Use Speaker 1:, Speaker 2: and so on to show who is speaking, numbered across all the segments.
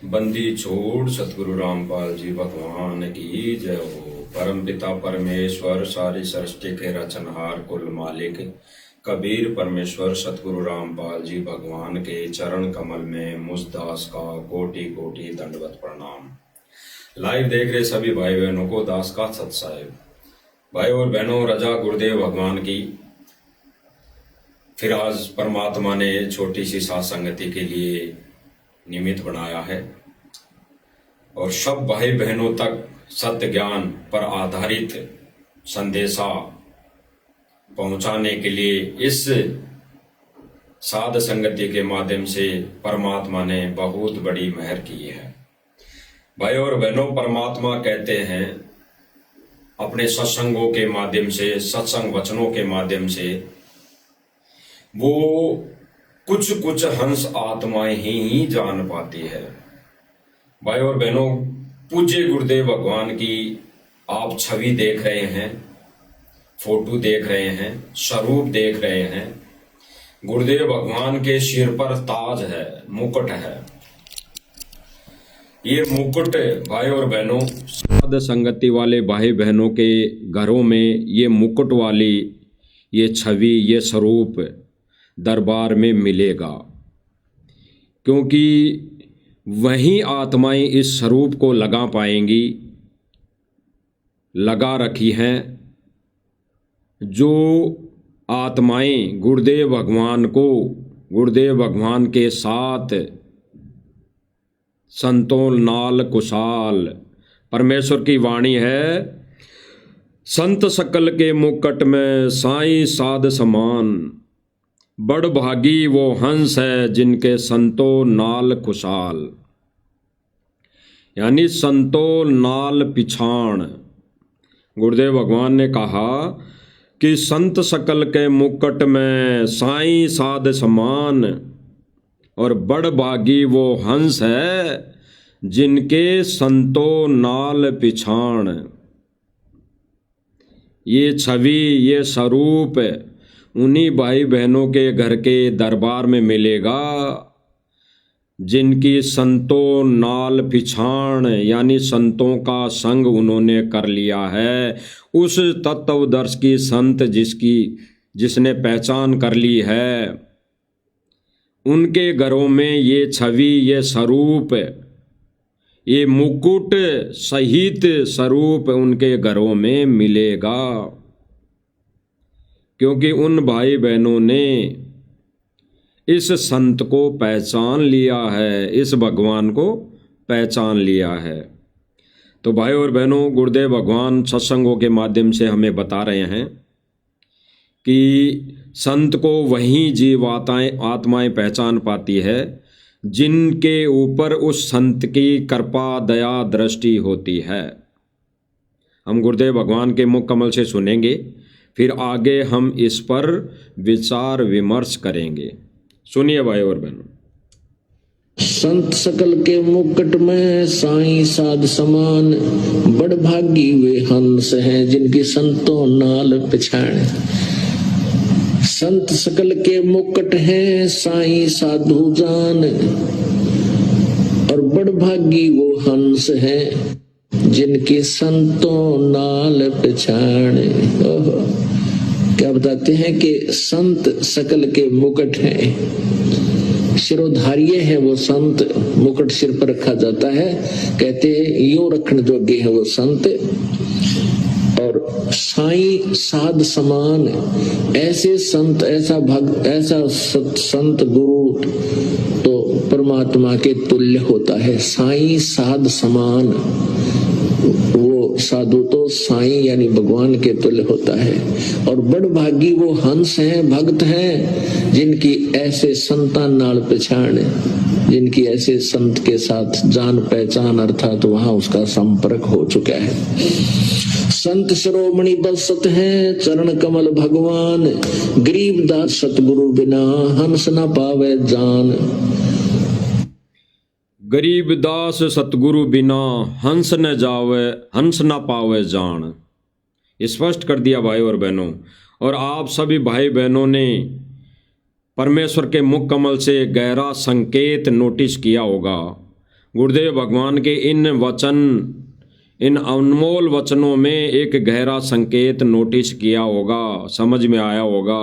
Speaker 1: बंदी छोड़ सतगुरु रामपाल जी भगवान की जय हो। परम पिता परमेश्वर सारी सृष्टि के रचनहार कुल मालिक कबीर परमेश्वर सतगुरु रामपाल जी भगवान के चरण कमल में मुझदास का कोटि कोटि दंडवत प्रणाम। लाइव देख रहे सभी भाई बहनों को दास का सत साहिब। भाई और बहनों, रजा गुरुदेव भगवान की फिर आज परमात्मा ने छोटी सी साथ संगति के लिए निमित्त बनाया है और सब भाई बहनों तक सत्य ज्ञान पर आधारित संदेशा पहुंचाने के लिए इस साध संगति के माध्यम से परमात्मा ने बहुत बड़ी मेहर की है। भाई और बहनों, परमात्मा कहते हैं अपने सत्संगों के माध्यम से, सत्संग वचनों के माध्यम से वो कुछ कुछ हंस आत्माएं ही जान पाती है। भाई और बहनों, पूज्य गुरुदेव भगवान की आप छवि देख रहे हैं, फोटो देख रहे हैं, स्वरूप देख रहे हैं। गुरुदेव भगवान के सिर पर ताज है, मुकुट है। ये मुकुट भाई और बहनों, साध संगति वाले भाई बहनों के घरों में ये मुकुट वाली ये छवि, ये स्वरूप दरबार में मिलेगा, क्योंकि वही आत्माएं इस स्वरूप को लगा पाएंगी, लगा रखी हैं। जो आत्माएं गुरुदेव भगवान को, गुरुदेव भगवान के साथ संतों नाल कुशाल, परमेश्वर की वाणी है, संत सकल के मुकुट में साईं साध समान, बड़ भागी वो हंस है जिनके संतों नाल खुशाल। यानी संतों नाल पिछाण। गुरुदेव भगवान ने कहा कि संत सकल के मुकुट में साईं साध समान और बड़ भागी वो हंस है जिनके संतों नाल पिछाण। ये छवि, ये स्वरूप उन्हीं भाई बहनों के घर के दरबार में मिलेगा जिनकी संतों नाल पिछाण, यानी संतों का संग उन्होंने कर लिया है। उस तत्वदर्श की संत जिसने पहचान कर ली है, उनके घरों में ये छवि, ये स्वरूप, ये मुकुट सहित स्वरूप उनके घरों में मिलेगा, क्योंकि उन भाई बहनों ने इस संत को पहचान लिया है, इस भगवान को पहचान लिया है। तो भाई और बहनों, गुरुदेव भगवान सत्संगों के माध्यम से हमें बता रहे हैं कि संत को वही जीव आत्माएं पहचान पाती है जिनके ऊपर उस संत की कृपा दया दृष्टि होती है। हम गुरुदेव भगवान के मुख कमल से सुनेंगे, फिर आगे हम इस पर विचार विमर्श करेंगे। सुनिए भाई और बहनों।
Speaker 2: संत सकल के मुकुट में साईं साध समान, बड़ भागी वे हंस हैं जिनकी संतों नाल पिछाण। संत सकल के मुकुट हैं साईं साधु जान, और बड़ भागी वो हंस हैं जिनके संतों नाल पिछाण। क्या बताते हैं कि संत सकल के मुकुट हैं, सिरोधार्य है वो संत, मुकुट सिर पर रखा जाता है। कहते हैं यूं रखने जोगे है वो संत। और साईं साध समान, ऐसे संत, ऐसा भक्त, ऐसा संत गुरु तो परमात्मा के तुल्य होता है। साईं साध समान, वो साधु तो साईं यानी भगवान के तुल्य होता है। और बड़ भागी वो हंस हैं, भक्त हैं जिनकी ऐसे संतान नाल पहचान, जिनकी ऐसे संत के साथ जान पहचान, अर्थात वहां उसका संपर्क हो चुका है। संत शिरोमणि बसत हैं चरण कमल भगवान, गरीबदास सतगुरु बिना हंस न पावे जान।
Speaker 1: गरीबदास सतगुरु बिना हंस न जावे, हंस न पावे जान। स्पष्ट कर दिया भाई और बहनों। और आप सभी भाई बहनों ने परमेश्वर के मुख कमल से गहरा संकेत नोटिस किया होगा। गुरुदेव भगवान के इन अनमोल वचनों में एक गहरा संकेत नोटिस किया होगा, समझ में आया होगा।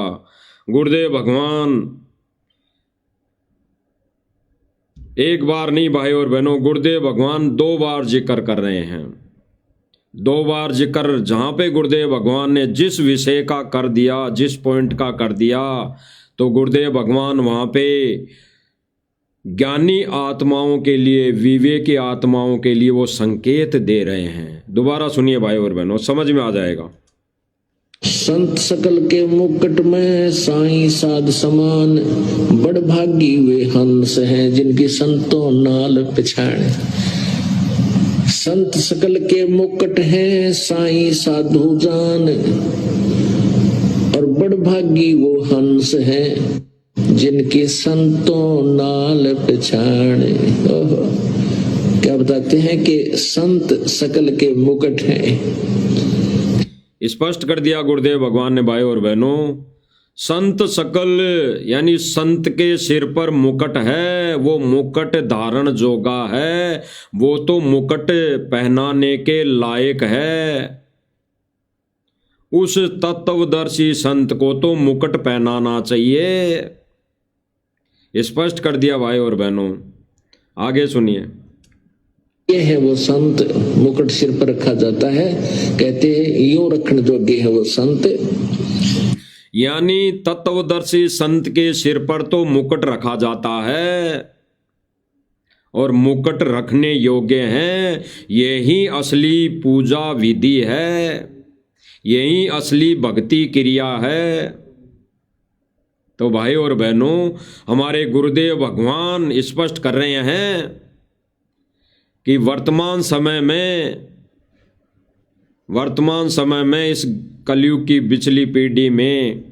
Speaker 1: गुरुदेव भगवान एक बार नहीं भाई और बहनों, गुरुदेव भगवान 2 बार जिक्र कर रहे हैं। 2 बार जिक्र, जहां पे गुरुदेव भगवान ने जिस विषय का कर दिया, जिस पॉइंट का कर दिया, तो गुरुदेव भगवान वहां पे ज्ञानी आत्माओं के लिए, विवेकी आत्माओं के लिए वो संकेत दे रहे हैं। दोबारा सुनिए भाई और बहनों, समझ में आ जाएगा।
Speaker 2: संत सकल के मुकुट में साईं साध समान, बड़भागी वे हंस हैं जिनकी संतों नाल पिछाड़े। संत सकल के मुकुट हैं साईं साधु जान, और बड़भागी वो हंस हैं जिनकी संतों नाल पिछाड़े। क्या बताते हैं कि संत सकल के मुकुट हैं।
Speaker 1: स्पष्ट कर दिया गुरुदेव भगवान ने भाई और बहनों, संत सकल यानी संत के सिर पर मुकुट है, वो मुकुट धारण जोगा है, वो तो मुकुट पहनाने के लायक है। उस तत्वदर्शी संत को तो मुकुट पहनाना चाहिए। स्पष्ट कर दिया भाई और बहनों, आगे सुनिए।
Speaker 2: ये है वो संत, मुकुट सिर पर रखा जाता है, कहते हैं यूं रखने जोगे है वो संत।
Speaker 1: यानी तत्वदर्शी संत के सिर पर तो मुकुट रखा जाता है और मुकुट रखने योग्य हैं। यही असली पूजा विधि है, यही असली भक्ति क्रिया है। तो भाई और बहनों, हमारे गुरुदेव भगवान स्पष्ट कर रहे हैं कि वर्तमान समय में इस कलयुग की पिछली पीढ़ी में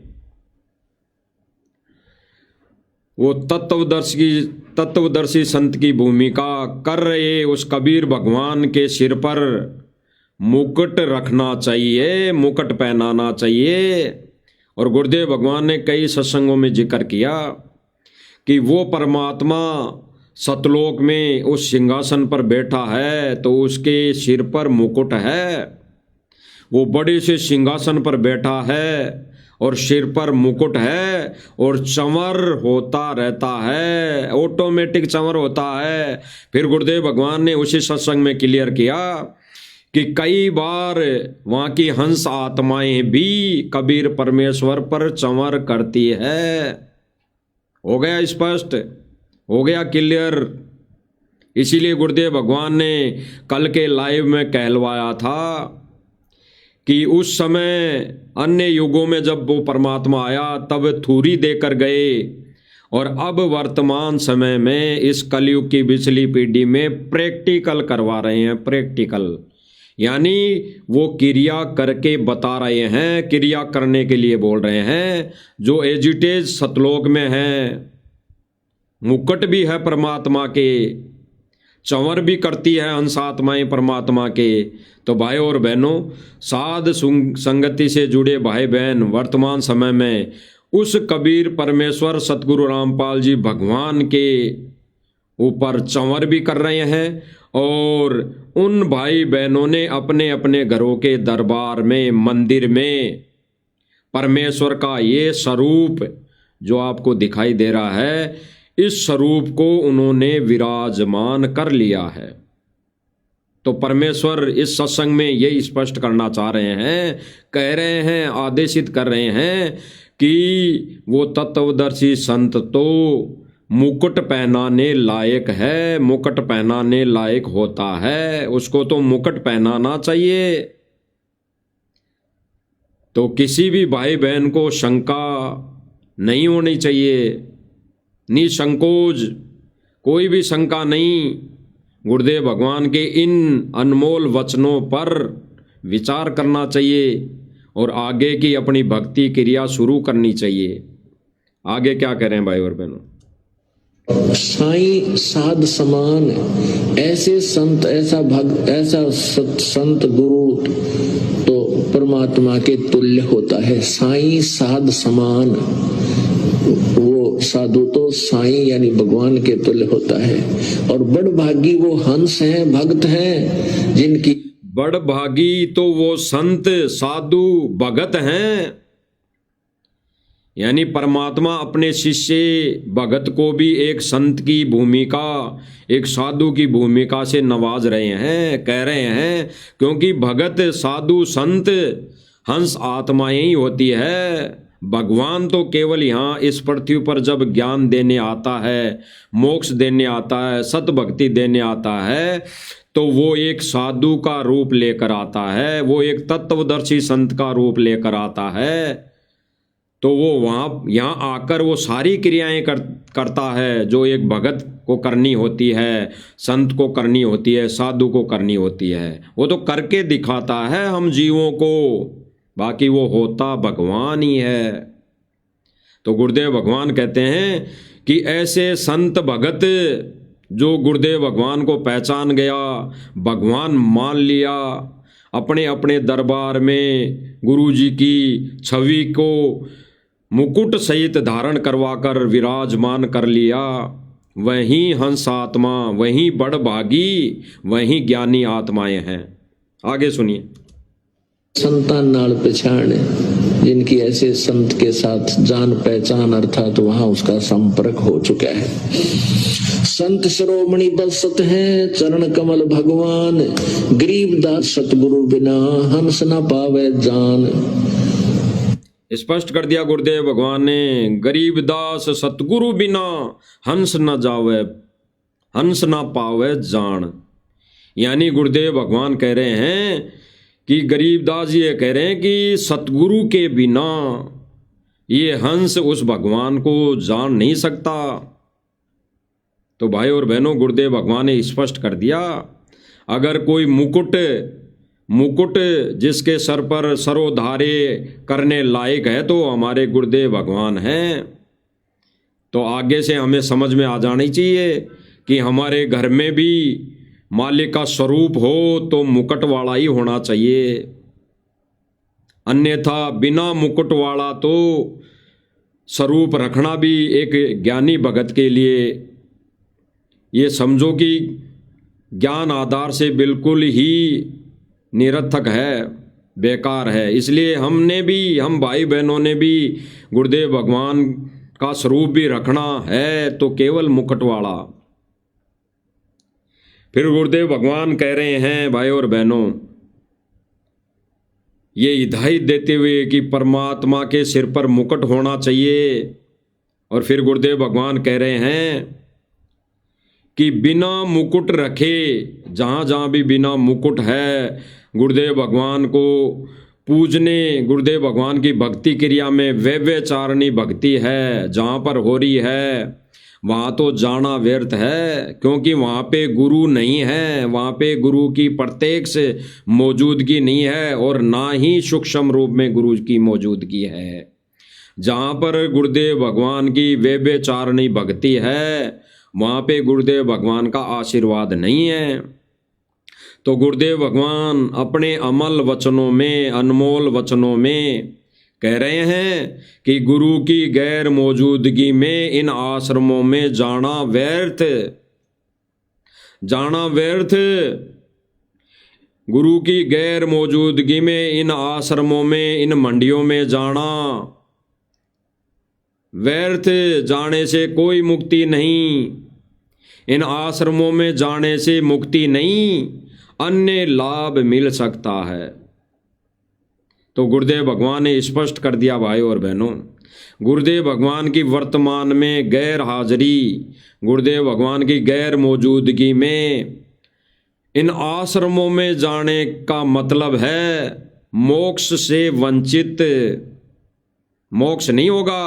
Speaker 1: वो तत्वदर्शी संत की भूमिका कर रहे उस कबीर भगवान के सिर पर मुकुट रखना चाहिए, मुकुट पहनाना चाहिए। और गुरुदेव भगवान ने कई सत्संगों में जिक्र किया कि वो परमात्मा सतलोक में उस सिंहासन पर बैठा है तो उसके सिर पर मुकुट है। वो बड़े से सिंहासन पर बैठा है और सिर पर मुकुट है और चंवर होता रहता है, ऑटोमेटिक चंवर होता है। फिर गुरुदेव भगवान ने उसी सत्संग में क्लियर किया कि कई बार वहाँ की हंस आत्माएं भी कबीर परमेश्वर पर चंवर करती है। हो गया स्पष्ट, हो गया क्लियर। इसीलिए गुरुदेव भगवान ने कल के लाइव में कहलवाया था कि उस समय अन्य युगों में जब वो परमात्मा आया तब थूरी देकर गए, और अब वर्तमान समय में इस कलयुग की पिछली पीढ़ी में प्रैक्टिकल करवा रहे हैं। प्रैक्टिकल यानी वो क्रिया करके बता रहे हैं, क्रिया करने के लिए बोल रहे हैं। जो एजिटेज सतलोक में है, मुकुट भी है परमात्मा के, चंवर भी करती है हंस आत्माएं परमात्मा के। तो भाई और बहनों, साध संगति से जुड़े भाई बहन वर्तमान समय में उस कबीर परमेश्वर सतगुरु रामपाल जी भगवान के ऊपर चंवर भी कर रहे हैं, और उन भाई बहनों ने अपने अपने घरों के दरबार में, मंदिर में परमेश्वर का ये स्वरूप जो आपको दिखाई दे रहा है, इस स्वरूप को उन्होंने विराजमान कर लिया है। तो परमेश्वर इस सत्संग में यही स्पष्ट करना चाह रहे हैं, कह रहे हैं, आदेशित कर रहे हैं कि वो तत्वदर्शी संत तो मुकुट पहनाने लायक है, मुकुट पहनाने लायक होता है, उसको तो मुकुट पहनाना चाहिए। तो किसी भी भाई बहन को शंका नहीं होनी चाहिए, निसंकोच, कोई भी शंका नहीं। गुरुदेव भगवान के इन अनमोल वचनों पर विचार करना चाहिए और आगे की अपनी भक्ति क्रिया शुरू करनी चाहिए। आगे क्या कह रहे हैं भाई और बहनों?
Speaker 2: साईं साध समान, ऐसे संत, ऐसा भक्त, ऐसा संत गुरु तो परमात्मा के तुल्य होता है। साईं साध समान, वो साधु तो साईं यानी भगवान के तुल्य होता है। और बड़ भागी वो हंस हैं, भक्त हैं, जिनकी
Speaker 1: बड़ भागी तो वो संत साधु भगत हैं। यानी परमात्मा अपने शिष्य भगत को भी एक संत की भूमिका, एक साधु की भूमिका से नवाज रहे हैं, कह रहे हैं, क्योंकि भगत साधु संत हंस आत्माएं ही होती है। भगवान तो केवल यहाँ इस पृथ्वी पर जब ज्ञान देने आता है, मोक्ष देने आता है, सत भक्ति देने आता है, तो वो एक साधु का रूप लेकर आता है, वो एक तत्वदर्शी संत का रूप लेकर आता है। तो वो वहाँ यहाँ आकर वो सारी क्रियाएं करता है जो एक भगत को करनी होती है, संत को करनी होती है, साधु को करनी होती है। वो तो करके दिखाता है हम जीवों को, बाकी वो होता भगवान ही है। तो गुरुदेव भगवान कहते हैं कि ऐसे संत भगत जो गुरुदेव भगवान को पहचान गया, भगवान मान लिया, अपने अपने दरबार में गुरु जी की छवि को मुकुट सहित धारण करवाकर विराजमान कर लिया, वही हंस आत्मा, वही बड़ भागी, वही ज्ञानी आत्माएं हैं। आगे सुनिए।
Speaker 2: संतान नाल पहचान, जिनकी ऐसे संत के साथ जान पहचान अर्थात वहां उसका संपर्क हो चुका है। संत शिरोमणि बसत हैं चरण कमल भगवान, गरीबदास सतगुरु बिना हंस न पावे जान।
Speaker 1: स्पष्ट कर दिया गुरुदेव भगवान ने, गरीबदास सतगुरु बिना हंस न जावे, हंस न पावे जान। यानी गुरुदेव भगवान कह रहे हैं कि गरीबदास ये कह रहे हैं कि सतगुरु के बिना ये हंस उस भगवान को जान नहीं सकता। तो भाई और बहनों, गुरुदेव भगवान ने स्पष्ट कर दिया, अगर कोई मुकुट जिसके सर पर सरोधारे करने लायक है तो हमारे गुरुदेव भगवान हैं। तो आगे से हमें समझ में आ जानी चाहिए कि हमारे घर में भी मालिक का स्वरूप हो तो मुकुट वाला ही होना चाहिए, अन्यथा बिना मुकुट वाला तो स्वरूप रखना भी एक ज्ञानी भगत के लिए ये समझो कि ज्ञान आधार से बिल्कुल ही निरर्थक है, बेकार है। इसलिए हम भाई बहनों ने भी गुरुदेव भगवान का स्वरूप भी रखना है तो केवल मुकुट वाला। फिर गुरुदेव भगवान कह रहे हैं भाई और बहनों, ये हिदायत देते हुए कि परमात्मा के सिर पर मुकुट होना चाहिए। और फिर गुरुदेव भगवान कह रहे हैं कि बिना मुकुट रखे, जहाँ जहाँ भी बिना मुकुट है, गुरुदेव भगवान को पूजने, गुरुदेव भगवान की भक्ति क्रिया में व्यभिचारिणी भक्ति है, जहाँ पर हो रही है वहाँ तो जाना व्यर्थ है, क्योंकि वहाँ पे गुरु नहीं है, वहाँ पे गुरु की प्रत्यक्ष मौजूदगी नहीं है और ना ही सूक्ष्म रूप में गुरु की मौजूदगी है। जहाँ पर गुरुदेव भगवान की व्यभिचारिणी भक्ति है वहाँ पे गुरुदेव भगवान का आशीर्वाद नहीं है। तो गुरुदेव भगवान अपने अमल वचनों में, अनमोल वचनों में कह रहे हैं कि गुरु की गैर मौजूदगी में इन आश्रमों में जाना व्यर्थ, जाना व्यर्थ। गुरु की गैर मौजूदगी में इन आश्रमों में, इन मंडियों में जाना व्यर्थ, जाने से कोई मुक्ति नहीं। इन आश्रमों में जाने से मुक्ति नहीं, अन्य लाभ मिल सकता है। तो गुरुदेव भगवान ने स्पष्ट कर दिया भाई और बहनों, गुरुदेव भगवान की वर्तमान में गैर हाजिरी, गुरुदेव भगवान की गैर मौजूदगी में इन आश्रमों में जाने का मतलब है मोक्ष से वंचित। मोक्ष नहीं होगा,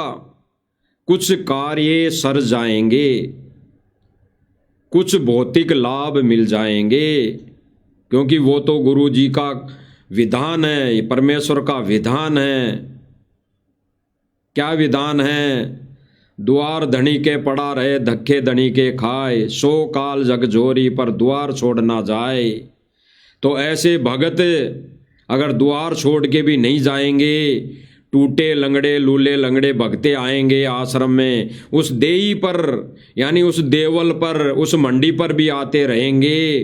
Speaker 1: कुछ कार्य सर जाएंगे, कुछ भौतिक लाभ मिल जाएंगे, क्योंकि वो तो गुरु जी का विधान है, परमेश्वर का विधान है। क्या विधान है? द्वार धनी के पड़ा रहे, धक्के धनी के खाए, सो काल जग जोरी पर द्वार छोड़ ना जाए। तो ऐसे भगत अगर द्वार छोड़ के भी नहीं जाएंगे टूटे लंगड़े लूले लंगड़े भगते आएंगे आश्रम में, उस देई पर यानी उस देवल पर, उस मंडी पर भी आते रहेंगे,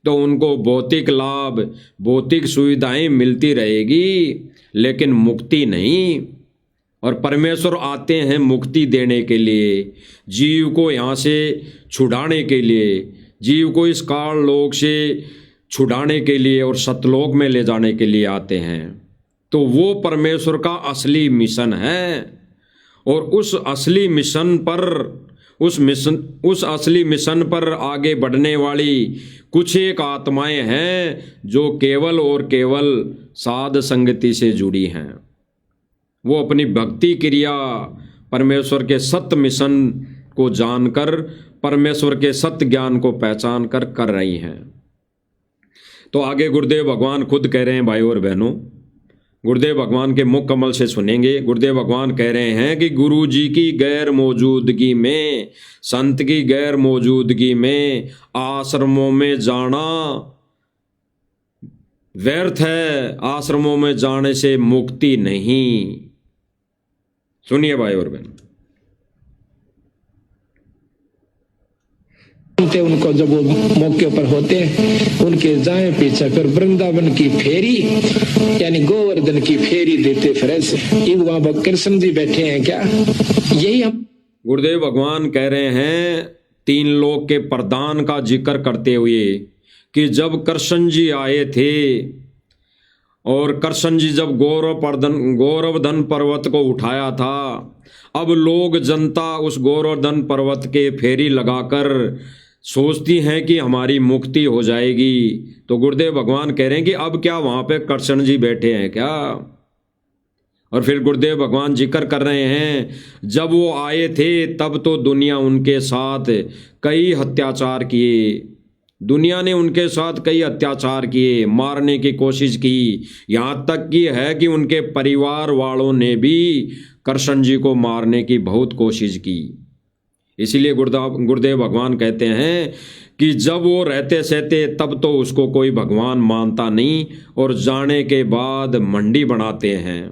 Speaker 1: तो उनको भौतिक लाभ, भौतिक सुविधाएं मिलती रहेगी, लेकिन मुक्ति नहीं। और परमेश्वर आते हैं मुक्ति देने के लिए, जीव को यहाँ से छुड़ाने के लिए, जीव को इस काल लोक से छुड़ाने के लिए और सतलोक में ले जाने के लिए आते हैं। तो वो परमेश्वर का असली मिशन है। और उस असली मिशन पर आगे बढ़ने वाली कुछ एक आत्माएं हैं जो केवल और केवल साध संगति से जुड़ी हैं। वो अपनी भक्ति क्रिया परमेश्वर के सत्य मिशन को जानकर, परमेश्वर के सत्य ज्ञान को पहचान कर रही हैं। तो आगे गुरुदेव भगवान खुद कह रहे हैं, भाई और बहनों, गुरुदेव भगवान के मुख कमल से सुनेंगे। गुरुदेव भगवान कह रहे हैं कि गुरु जी की गैर मौजूदगी में, संत की गैर मौजूदगी में आश्रमों में जाना व्यर्थ है, आश्रमों में जाने से मुक्ति नहीं। सुनिए भाई और बहन।
Speaker 2: उनको जब वो मौके पर होते हैं, उनके जाए पीछे फिर वृंदावन की फेरी यानी गोवर्धन की फेरी देते फिर ऐसे। वहां कृष्ण जी बैठे हैं क्या? यही हम
Speaker 1: गुरुदेव भगवान कह रहे हैं, तीन लोक के प्रदान का जिक्र करते हुए, कि जब कृष्ण जी आए थे और कृष्ण जी जब गौरवधन पर्वत को उठाया था, अब लोग जनता उस गौरवधन पर्वत के फेरी लगाकर सोचती हैं कि हमारी मुक्ति हो जाएगी। तो गुरुदेव भगवान कह रहे हैं कि अब क्या वहाँ पे कृष्ण जी बैठे हैं क्या? और फिर गुरुदेव भगवान जिक्र कर रहे हैं, जब वो आए थे तब तो दुनिया उनके साथ कई अत्याचार किए, दुनिया ने उनके साथ कई अत्याचार किए, मारने की कोशिश की, यहाँ तक की है कि उनके परिवार वालों ने भी कृष्ण जी को मारने की बहुत कोशिश की। इसीलिए गुरुदेव भगवान कहते हैं कि जब वो रहते सहते तब तो उसको कोई भगवान मानता नहीं, और जाने के बाद मंडी बनाते हैं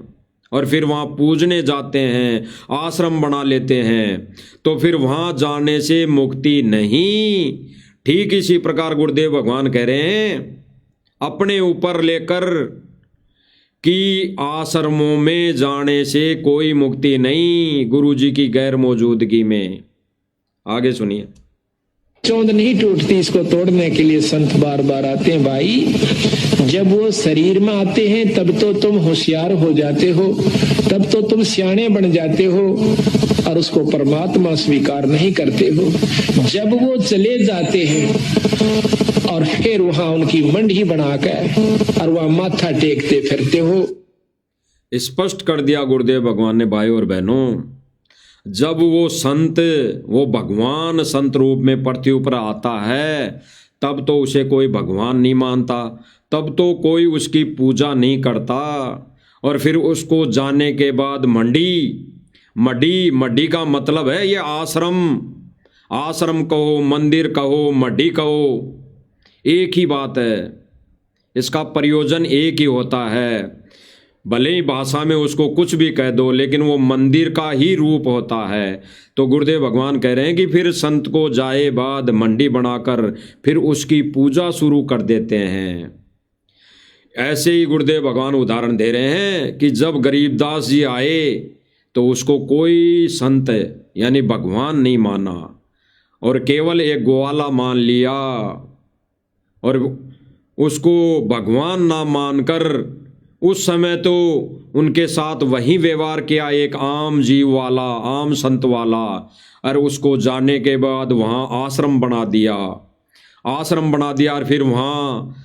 Speaker 1: और फिर वहाँ पूजने जाते हैं, आश्रम बना लेते हैं, तो फिर वहाँ जाने से मुक्ति नहीं। ठीक इसी प्रकार गुरुदेव भगवान कह रहे हैं, अपने ऊपर लेकर कि आश्रमों में जाने से कोई मुक्ति नहीं, गुरु जी की गैर मौजूदगी में। आगे सुनिए।
Speaker 2: चौंध नहीं टूटती, इसको तोड़ने के लिए संत बार बार आते हैं। भाई जब वो शरीर में आते हैं तब तो तुम होशियार हो जाते हो, तब तो तुम सियाणे बन जाते हो और उसको परमात्मा स्वीकार नहीं करते हो। जब वो चले जाते हैं और फिर वहां उनकी मंडी बनाकर और वहां माथा टेकते फिरते हो।
Speaker 1: स्पष्ट कर दिया गुरुदेव भगवान ने, भाई और बहनों, जब वो संत, वो भगवान संत रूप में पृथ्वी पर आता है, तब तो उसे कोई भगवान नहीं मानता, तब तो कोई उसकी पूजा नहीं करता। और फिर उसको जाने के बाद मड्डी का मतलब है ये आश्रम, आश्रम कहो, मंदिर कहो, मड्डी कहो, एक ही बात है, इसका प्रयोजन एक ही होता है। भले ही भाषा में उसको कुछ भी कह दो, लेकिन वो मंदिर का ही रूप होता है। तो गुरुदेव भगवान कह रहे हैं कि फिर संत को जाए बाद मंडी बनाकर फिर उसकी पूजा शुरू कर देते हैं। ऐसे ही गुरुदेव भगवान उदाहरण दे रहे हैं कि जब गरीबदास जी आए तो उसको कोई संत यानी भगवान नहीं माना और केवल एक ग्वाला मान लिया, और उसको भगवान ना मानकर उस समय तो उनके साथ वही व्यवहार किया एक आम जीव वाला, आम संत वाला, और उसको जाने के बाद वहाँ आश्रम बना दिया और फिर वहाँ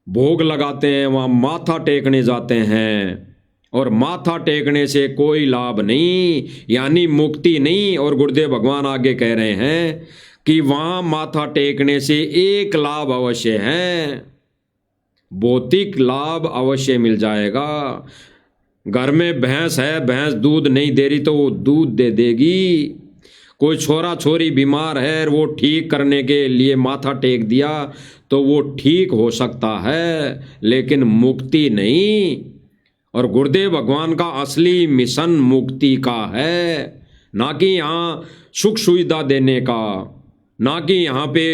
Speaker 1: भोग लगाते हैं, वहाँ माथा टेकने जाते हैं, और माथा टेकने से कोई लाभ नहीं, यानी मुक्ति नहीं। और गुरुदेव भगवान आगे कह रहे हैं कि वहाँ माथा टेकने से एक लाभ अवश्य है, भौतिक लाभ अवश्य मिल जाएगा। घर में भैंस है, भैंस दूध नहीं दे रही तो वो दूध दे देगी। कोई छोरा छोरी बीमार है, वो ठीक करने के लिए माथा टेक दिया तो वो ठीक हो सकता है, लेकिन मुक्ति नहीं। और गुरुदेव भगवान का असली मिशन मुक्ति का है, ना कि यहाँ सुख सुविधा देने का, ना कि यहाँ पे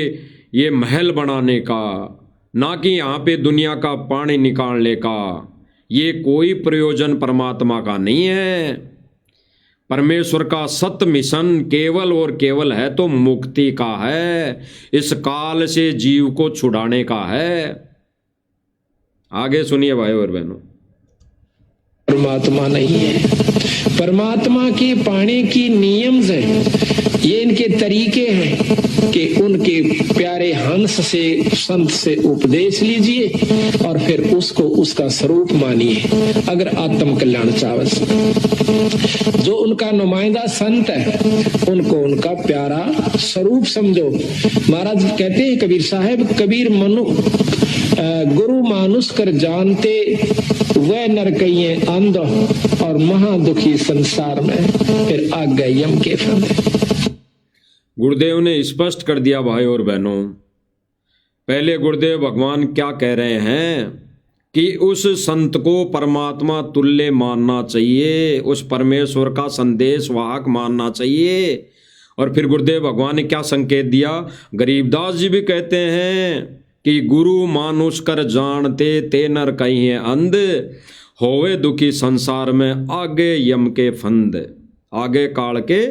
Speaker 1: ये महल बनाने का, ना कि यहाँ पे दुनिया का पानी निकालने का। ये कोई प्रयोजन परमात्मा का नहीं है। परमेश्वर का सत्य मिशन केवल और केवल है तो मुक्ति का है, इस काल से जीव को छुड़ाने का है। आगे सुनिए भाई और बहनों।
Speaker 2: परमात्मा नहीं है। परमात्मा के पाने की नियम है, ये इनके तरीके हैं कि उनके प्यारे हंस से, संत से उपदेश लीजिए और फिर उसको उसका स्वरूप मानिए। अगर आत्म कल्याण चावस, जो उनका नुमाइंदा संत है उनको उनका प्यारा स्वरूप समझो। महाराज कहते हैं कबीर साहब, कबीर मनु गुरु मानुष कर जानते, वह नर कहिए अंध और महादुखी संसार में, फिर आ गए यम के फंदे।
Speaker 1: गुरुदेव ने स्पष्ट कर दिया भाई और बहनों। पहले गुरुदेव भगवान क्या कह रहे हैं कि उस संत को परमात्मा तुल्य मानना चाहिए, उस परमेश्वर का संदेश वाहक मानना चाहिए। और फिर गुरुदेव भगवान ने क्या संकेत दिया, गरीबदास जी भी कहते हैं कि गुरु मानुष कर जानते, ते नर कहिए अंध, होवे दुखी संसार में आगे यम के फंद, आगे काल के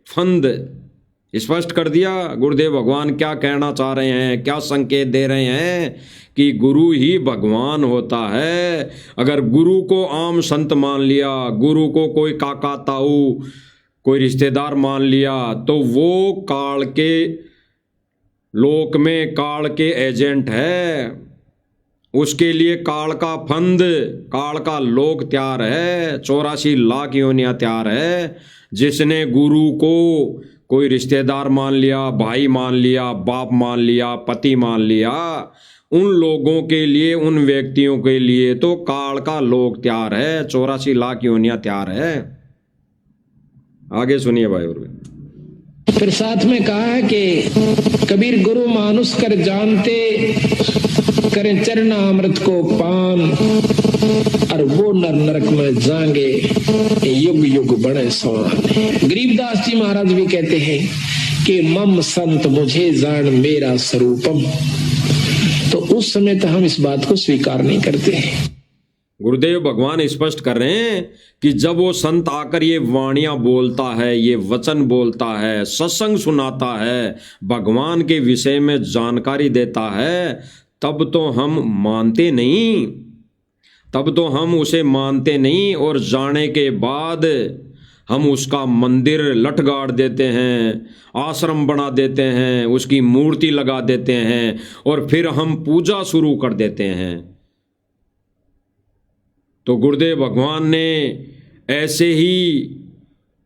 Speaker 1: फंद। स्पष्ट कर दिया गुरुदेव भगवान क्या कहना चाह रहे हैं, क्या संकेत दे रहे हैं कि गुरु ही भगवान होता है। अगर गुरु को आम संत मान लिया, गुरु को कोई काका ताऊ कोई रिश्तेदार मान लिया, तो वो काल के लोक में काल के एजेंट है। उसके लिए काल का फंद, काल का लोक तैयार है, 84 लाख योनियां तैयार है। जिसने गुरु को कोई रिश्तेदार मान लिया, भाई मान लिया, बाप मान लिया, पति मान लिया, उन लोगों के लिए, उन व्यक्तियों के लिए तो काल का लोक तैयार है, 84 लाख योनियां तैयार है। आगे सुनिए भाई और
Speaker 2: फिर साथ में कहा है कि कबीर गुरु मानुष कर जानते, करें चरना अमृत को पान, और वो नर नरक में जाएंगे, युग युग बड़े सोहाने। गरीबदास जी महाराज भी कहते हैं कि मम संत मुझे जान मेरा स्वरूपम। तो उस समय तो हम इस बात को स्वीकार नहीं करते हैं।
Speaker 1: गुरुदेव भगवान स्पष्ट कर रहे हैं कि जब वो संत आकर ये वाणियां बोलता है, ये वचन बोलता है, सत्संग सुनाता है, भगवान के विषय में जानकारी देता है, तब तो हम मानते नहीं, तब तो हम उसे मानते नहीं। और जाने के बाद हम उसका मंदिर लट गाड़ देते हैं, आश्रम बना देते हैं, उसकी मूर्ति लगा देते हैं और फिर हम पूजा शुरू कर देते हैं। तो गुरुदेव भगवान ने ऐसे ही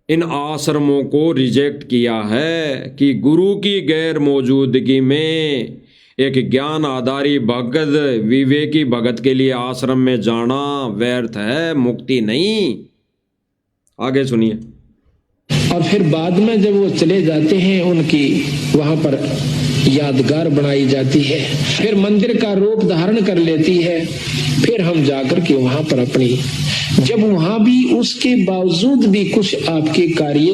Speaker 1: इन आश्रमों को रिजेक्ट किया है कि गुरु की गैर मौजूदगी में एक ज्ञान आधारी भगत, विवेकी भगत के लिए आश्रम में जाना व्यर्थ है, मुक्ति नहीं। आगे सुनिए।
Speaker 2: और फिर बाद में जब वो चले जाते हैं, उनकी वहां पर यादगार बनाई जाती है, फिर मंदिर का रूप धारण कर लेती है। फिर हम जाकर के वहां पर अपनी, जब वहां भी उसके बावजूद भी कुछ आपके कार्य,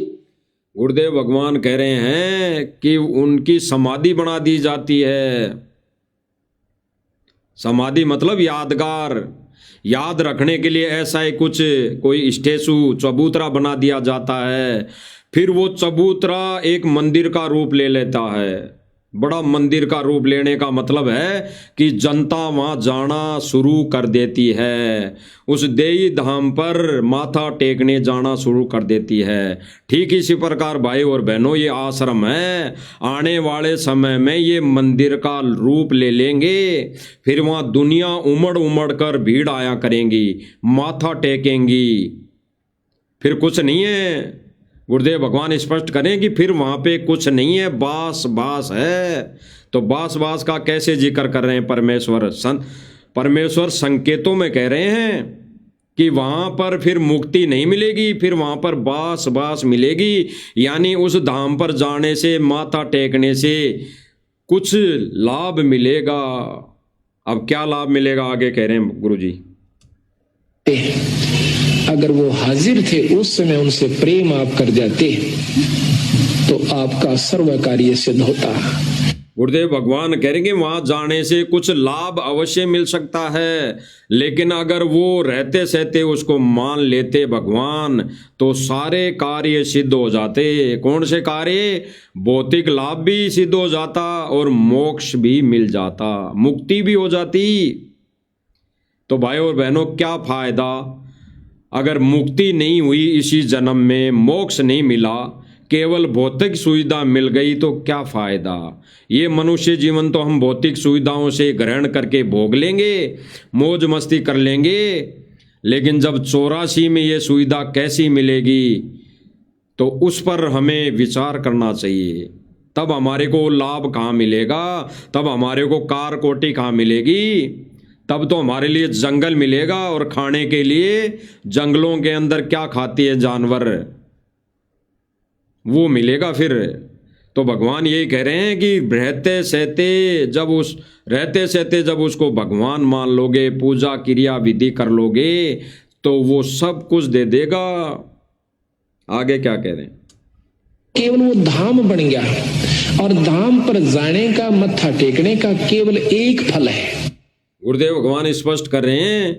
Speaker 1: गुरुदेव भगवान कह रहे हैं कि उनकी समाधि बना दी जाती है। समाधि मतलब यादगार, याद रखने के लिए ऐसा ही कुछ कोई स्टेचू, चबूतरा बना दिया जाता है। फिर वो चबूतरा एक मंदिर का रूप ले लेता है। बड़ा मंदिर का रूप लेने का मतलब है कि जनता वहां जाना शुरू कर देती है, उस देई धाम पर माथा टेकने जाना शुरू कर देती है। ठीक इसी प्रकार भाई और बहनों, ये आश्रम है, आने वाले समय में ये मंदिर का रूप ले लेंगे। फिर वहां दुनिया उमड़ उमड़ कर भीड़ आया करेंगी, माथा टेकेंगी। फिर कुछ नहीं है। गुरुदेव भगवान स्पष्ट करें कि फिर वहां पे कुछ नहीं है, बास बास है। तो बास बास का कैसे जिक्र कर रहे हैं परमेश्वर? परमेश्वर संकेतों में कह रहे हैं कि वहां पर फिर मुक्ति नहीं मिलेगी, फिर वहां पर बास बास मिलेगी। यानी उस धाम पर जाने से, माथा टेकने से कुछ लाभ मिलेगा। अब क्या लाभ मिलेगा आगे कह रहे हैं गुरु जी।
Speaker 2: अगर वो हाजिर थे उस समय उनसे प्रेम आप कर जाते तो आपका सर्व कार्य सिद्ध होता।
Speaker 1: गुरुदेव भगवान कह रहे हैं कि वहां जाने से कुछ लाभ अवश्य मिल सकता है, लेकिन अगर वो रहते सहते उसको मान लेते भगवान तो सारे कार्य सिद्ध हो जाते। कौन से कार्य? भौतिक लाभ भी सिद्ध हो जाता और मोक्ष भी मिल जाता, मुक्ति भी हो जाती। तो भाई और बहनों, क्या फायदा अगर मुक्ति नहीं हुई इसी जन्म में, मोक्ष नहीं मिला, केवल भौतिक सुविधा मिल गई तो क्या फायदा? ये मनुष्य जीवन तो हम भौतिक सुविधाओं से ग्रहण करके भोग लेंगे, मौज मस्ती कर लेंगे, लेकिन जब 84 में ये सुविधा कैसी मिलेगी तो उस पर हमें विचार करना चाहिए। तब हमारे को लाभ कहाँ मिलेगा? तब हमारे को कार कोटी कहाँ मिलेगी? तब तो हमारे लिए जंगल मिलेगा, और खाने के लिए जंगलों के अंदर क्या खाती है जानवर, वो मिलेगा फिर। तो भगवान यही कह रहे हैं कि रहते सहते जब उसको भगवान मान लोगे, पूजा क्रिया विधि कर लोगे, तो वो सब कुछ दे देगा। आगे क्या कह रहे हैं?
Speaker 2: केवल वो धाम बन गया, और धाम पर जाने का, मत्था टेकने का केवल एक फल है।
Speaker 1: गुरुदेव भगवान स्पष्ट कर रहे हैं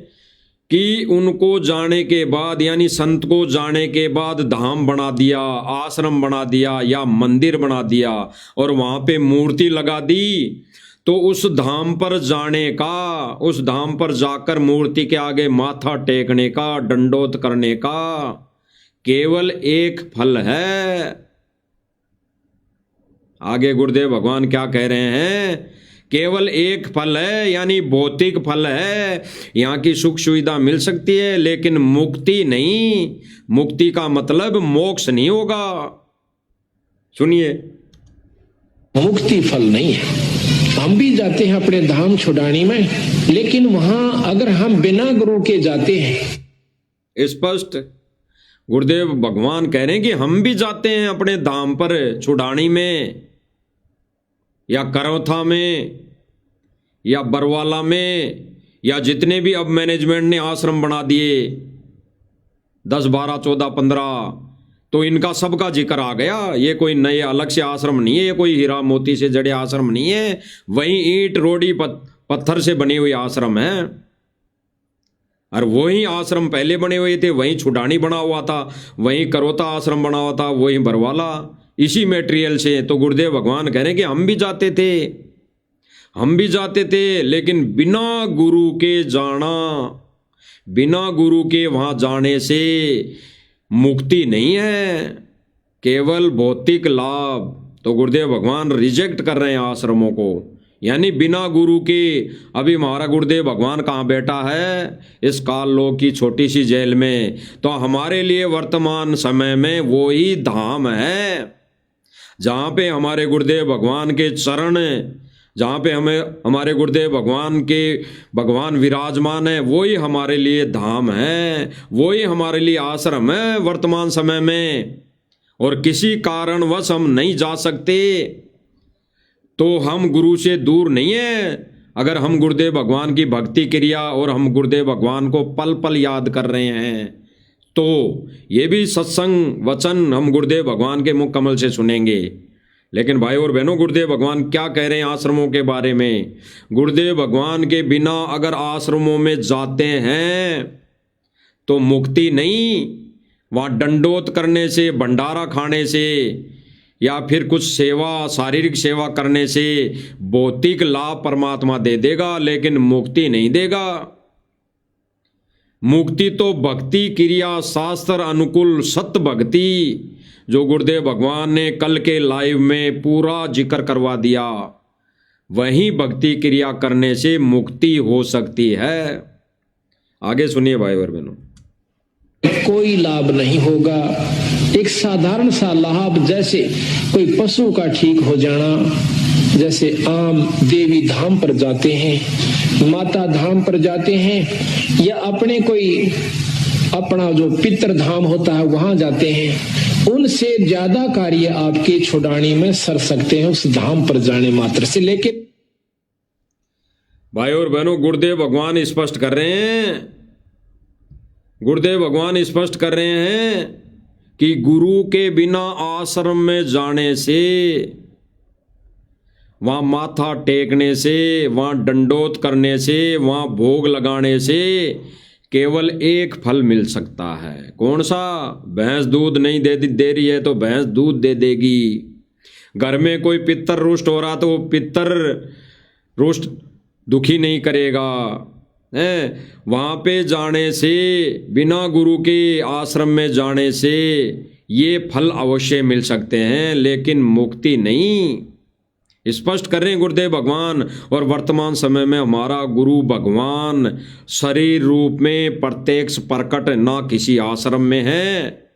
Speaker 1: कि उनको जाने के बाद, यानी संत को जाने के बाद धाम बना दिया, आश्रम बना दिया या मंदिर बना दिया और वहां पे मूर्ति लगा दी, तो उस धाम पर जाने का, उस धाम पर जाकर मूर्ति के आगे माथा टेकने का, दंडोत करने का केवल एक फल है। आगे गुरुदेव भगवान क्या कह रहे हैं? केवल एक फल है, यानी भौतिक फल है। यहाँ की सुख सुविधा मिल सकती है लेकिन मुक्ति नहीं। मुक्ति का मतलब मोक्ष नहीं होगा। सुनिए,
Speaker 2: मुक्ति फल नहीं है। हम भी जाते हैं अपने धाम छुड़ानी में, लेकिन वहां अगर हम बिना गुरु के जाते हैं,
Speaker 1: स्पष्ट गुरुदेव भगवान कह रहे हैं कि हम भी जाते हैं अपने धाम पर छुड़ानी में, या करौथा में, या बरवाला में, या जितने भी अब मैनेजमेंट ने आश्रम बना दिए 10, 12, 14, 15, तो इनका सबका जिक्र आ गया। ये कोई नए अलग से आश्रम नहीं है, ये कोई हीरा मोती से जड़े आश्रम नहीं है। वही ईंट रोड़ी पत्थर से बने हुए आश्रम है, और वही आश्रम पहले बने हुए थे। वही छुड़ानी बना हुआ था, वही करौता आश्रम बना हुआ था, वही बरवाला, इसी मटेरियल से। तो गुरुदेव भगवान कह रहे हैं कि हम भी जाते थे, लेकिन बिना गुरु के जाना, बिना गुरु के वहां जाने से मुक्ति नहीं है, केवल भौतिक लाभ। तो गुरुदेव भगवान रिजेक्ट कर रहे हैं आश्रमों को, यानी बिना गुरु के। अभी हमारा गुरुदेव भगवान कहाँ बैठा है? इस काल लोक की छोटी सी जेल में। तो हमारे लिए वर्तमान समय में वो ही धाम है जहाँ पे हमारे गुरुदेव भगवान के चरण, जहाँ पे हमारे गुरुदेव भगवान विराजमान है, वही हमारे लिए धाम है, वही हमारे लिए आश्रम है वर्तमान समय में। और किसी कारणवश हम नहीं जा सकते तो हम गुरु से दूर नहीं है। अगर हम गुरुदेव भगवान की भक्ति क्रिया और हम गुरुदेव भगवान को पल पल याद कर रहे हैं, तो ये भी सत्संग वचन हम गुरुदेव भगवान के मुख कमल से सुनेंगे। लेकिन भाई और बहनों, गुरुदेव भगवान क्या कह रहे हैं आश्रमों के बारे में? गुरुदेव भगवान के बिना अगर आश्रमों में जाते हैं तो मुक्ति नहीं। वहाँ दंडोत करने से, भंडारा खाने से, या फिर कुछ सेवा, शारीरिक सेवा करने से भौतिक लाभ परमात्मा दे देगा, लेकिन मुक्ति नहीं देगा। मुक्ति तो भक्ति क्रिया, शास्त्र अनुकूल सत्य भक्ति, जो गुरुदेव भगवान ने कल के लाइव में पूरा जिक्र करवा दिया, वही भक्ति क्रिया करने से मुक्ति हो सकती है। आगे सुनिए भाई और बहनों।
Speaker 2: कोई लाभ नहीं होगा। एक साधारण सा लाभ, जैसे कोई पशु का ठीक हो जाना, जैसे आम देवी धाम पर जाते हैं, माता धाम पर जाते हैं, या अपने कोई अपना जो पितृ धाम होता है वहां जाते हैं, उनसे ज्यादा कार्य आपके छुड़ानी में सर सकते हैं उस धाम पर जाने मात्र से। लेकिन
Speaker 1: भाई और बहनों, गुरुदेव भगवान स्पष्ट कर रहे हैं गुरुदेव भगवान स्पष्ट कर रहे हैं कि गुरु के बिना आश्रम में जाने से, वहां माथा टेकने से, वहां दंडोत करने से, वहां भोग लगाने से केवल एक फल मिल सकता है। कौन सा? भैंस दूध नहीं दे रही है तो भैंस दूध दे देगी। घर में कोई पितर रुष्ट हो रहा तो वो पितर रुष्ट दुखी नहीं करेगा। वहां पे जाने से, बिना गुरु के आश्रम में जाने से ये फल अवश्य मिल सकते हैं, लेकिन मुक्ति नहीं। स्पष्ट कर रहे हैं गुरुदेव भगवान। और वर्तमान समय में हमारा गुरु भगवान शरीर रूप में प्रत्यक्ष प्रकट ना किसी आश्रम में है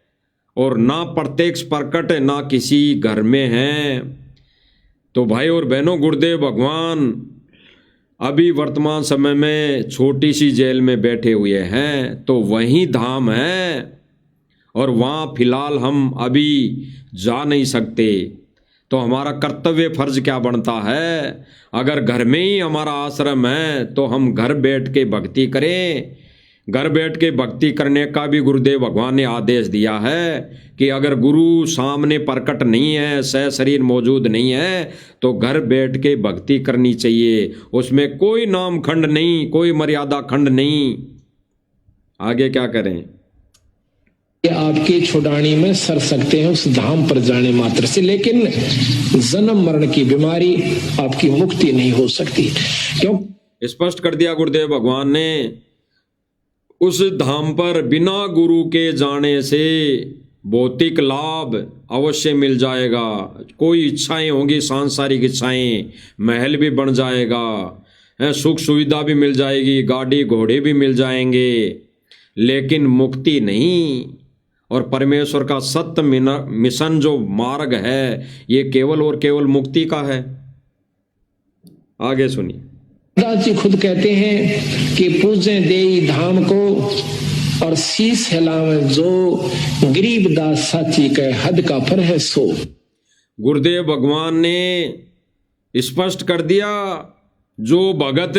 Speaker 1: और ना प्रत्यक्ष प्रकट ना किसी घर में है। तो भाई और बहनों, गुरुदेव भगवान अभी वर्तमान समय में छोटी सी जेल में बैठे हुए हैं, तो वही धाम है और वहाँ फिलहाल हम अभी जा नहीं सकते। तो हमारा कर्तव्य फर्ज क्या बनता है? अगर घर में ही हमारा आश्रम है तो हम घर बैठ के भक्ति करें। घर बैठ के भक्ति करने का भी गुरुदेव भगवान ने आदेश दिया है कि अगर गुरु सामने प्रकट नहीं है, सह शरीर मौजूद नहीं है, तो घर बैठ के भक्ति करनी चाहिए। उसमें कोई नाम खंड नहीं, कोई मर्यादा खंड नहीं। आगे क्या करें?
Speaker 3: आपकी छुड़ानी में सर सकते हैं उस धाम पर जाने मात्र से, लेकिन जन्म मरण की बीमारी आपकी मुक्ति नहीं हो सकती। क्यों?
Speaker 1: स्पष्ट कर दिया गुरुदेव भगवान ने। उस धाम पर बिना गुरु के जाने से भौतिक लाभ अवश्य मिल जाएगा। कोई इच्छाएं होंगी, सांसारिक इच्छाएं, महल भी बन जाएगा, सुख सुविधा भी मिल जाएगी, गाड़ी घोड़े भी मिल जाएंगे, लेकिन मुक्ति नहीं। और परमेश्वर का सत्य मिशन जो मार्ग है, ये केवल और केवल मुक्ति का है। आगे सुनिए।
Speaker 3: दास जी खुद कहते हैं कि पूजे देई धाम को और शीस हिलावे जो गरीबदास साची के हद का फर है सो।
Speaker 1: गुरुदेव भगवान ने स्पष्ट कर दिया, जो भगत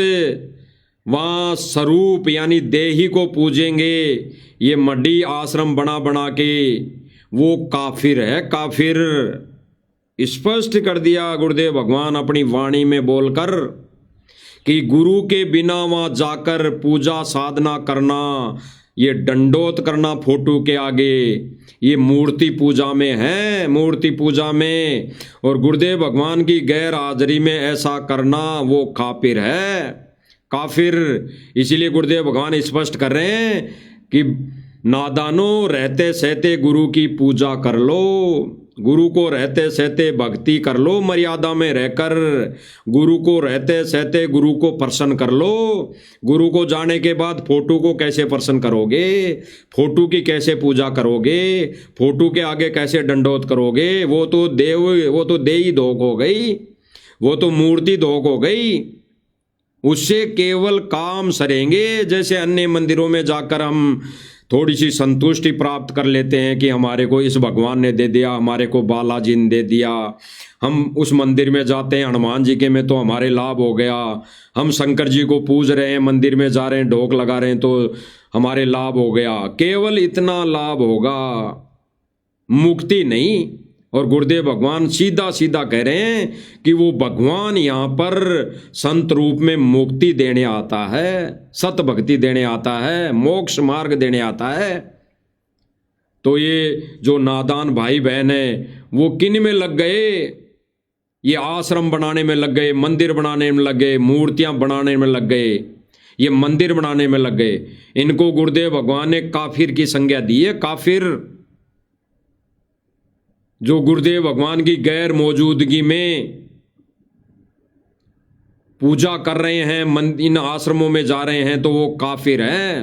Speaker 1: वहाँ स्वरूप यानी देही को पूजेंगे, ये मड्डी आश्रम बना बना के, वो काफिर है, काफिर। स्पष्ट कर दिया गुरुदेव भगवान अपनी वाणी में बोलकर कि गुरु के बिना वहाँ जाकर पूजा साधना करना, ये दंडोत करना फोटो के आगे, ये मूर्ति पूजा में है, मूर्ति पूजा में। और गुरुदेव भगवान की गैर हाजिरी में ऐसा करना वो काफिर है, काफिर। इसीलिए गुरुदेव भगवान स्पष्ट कर रहे हैं कि नादानो रहते सहते गुरु की पूजा कर लो, गुरु को रहते सहते भक्ति कर लो, मर्यादा में रहकर गुरु को रहते सहते गुरु को प्रसन्न कर लो। गुरु को जाने के बाद फोटो को कैसे प्रसन्न करोगे? फोटो की कैसे पूजा करोगे? फोटो के आगे कैसे दंडोत करोगे? वो तो देही धोख हो गई, वो तो मूर्ति धोख हो गई। उससे केवल काम सरेंगे। जैसे अन्य मंदिरों में जाकर हम थोड़ी सी संतुष्टि प्राप्त कर लेते हैं कि हमारे को इस भगवान ने दे दिया, हमारे को बालाजी ने दे दिया। हम उस मंदिर में जाते हैं हनुमान जी के में तो हमारे लाभ हो गया। हम शंकर जी को पूज रहे हैं, मंदिर में जा रहे हैं, ढोक लगा रहे हैं तो हमारे लाभ हो गया। केवल इतना लाभ होगा, मुक्ति नहीं। और गुरुदेव भगवान सीधा सीधा कह रहे हैं कि वो भगवान यहाँ पर संत रूप में मुक्ति देने आता है, सत भक्ति देने आता है, मोक्ष मार्ग देने आता है। तो ये जो नादान भाई बहन है वो किन में लग गए? ये आश्रम बनाने में लग गए, मंदिर बनाने में लग गए, मूर्तियां बनाने में लग गए, ये मंदिर बनाने में लग गए। इनको गुरुदेव भगवान ने काफिर की संज्ञा दी है, काफिर। जो गुरुदेव भगवान की गैर मौजूदगी में पूजा कर रहे हैं, इन आश्रमों में जा रहे हैं, तो वो काफिर हैं।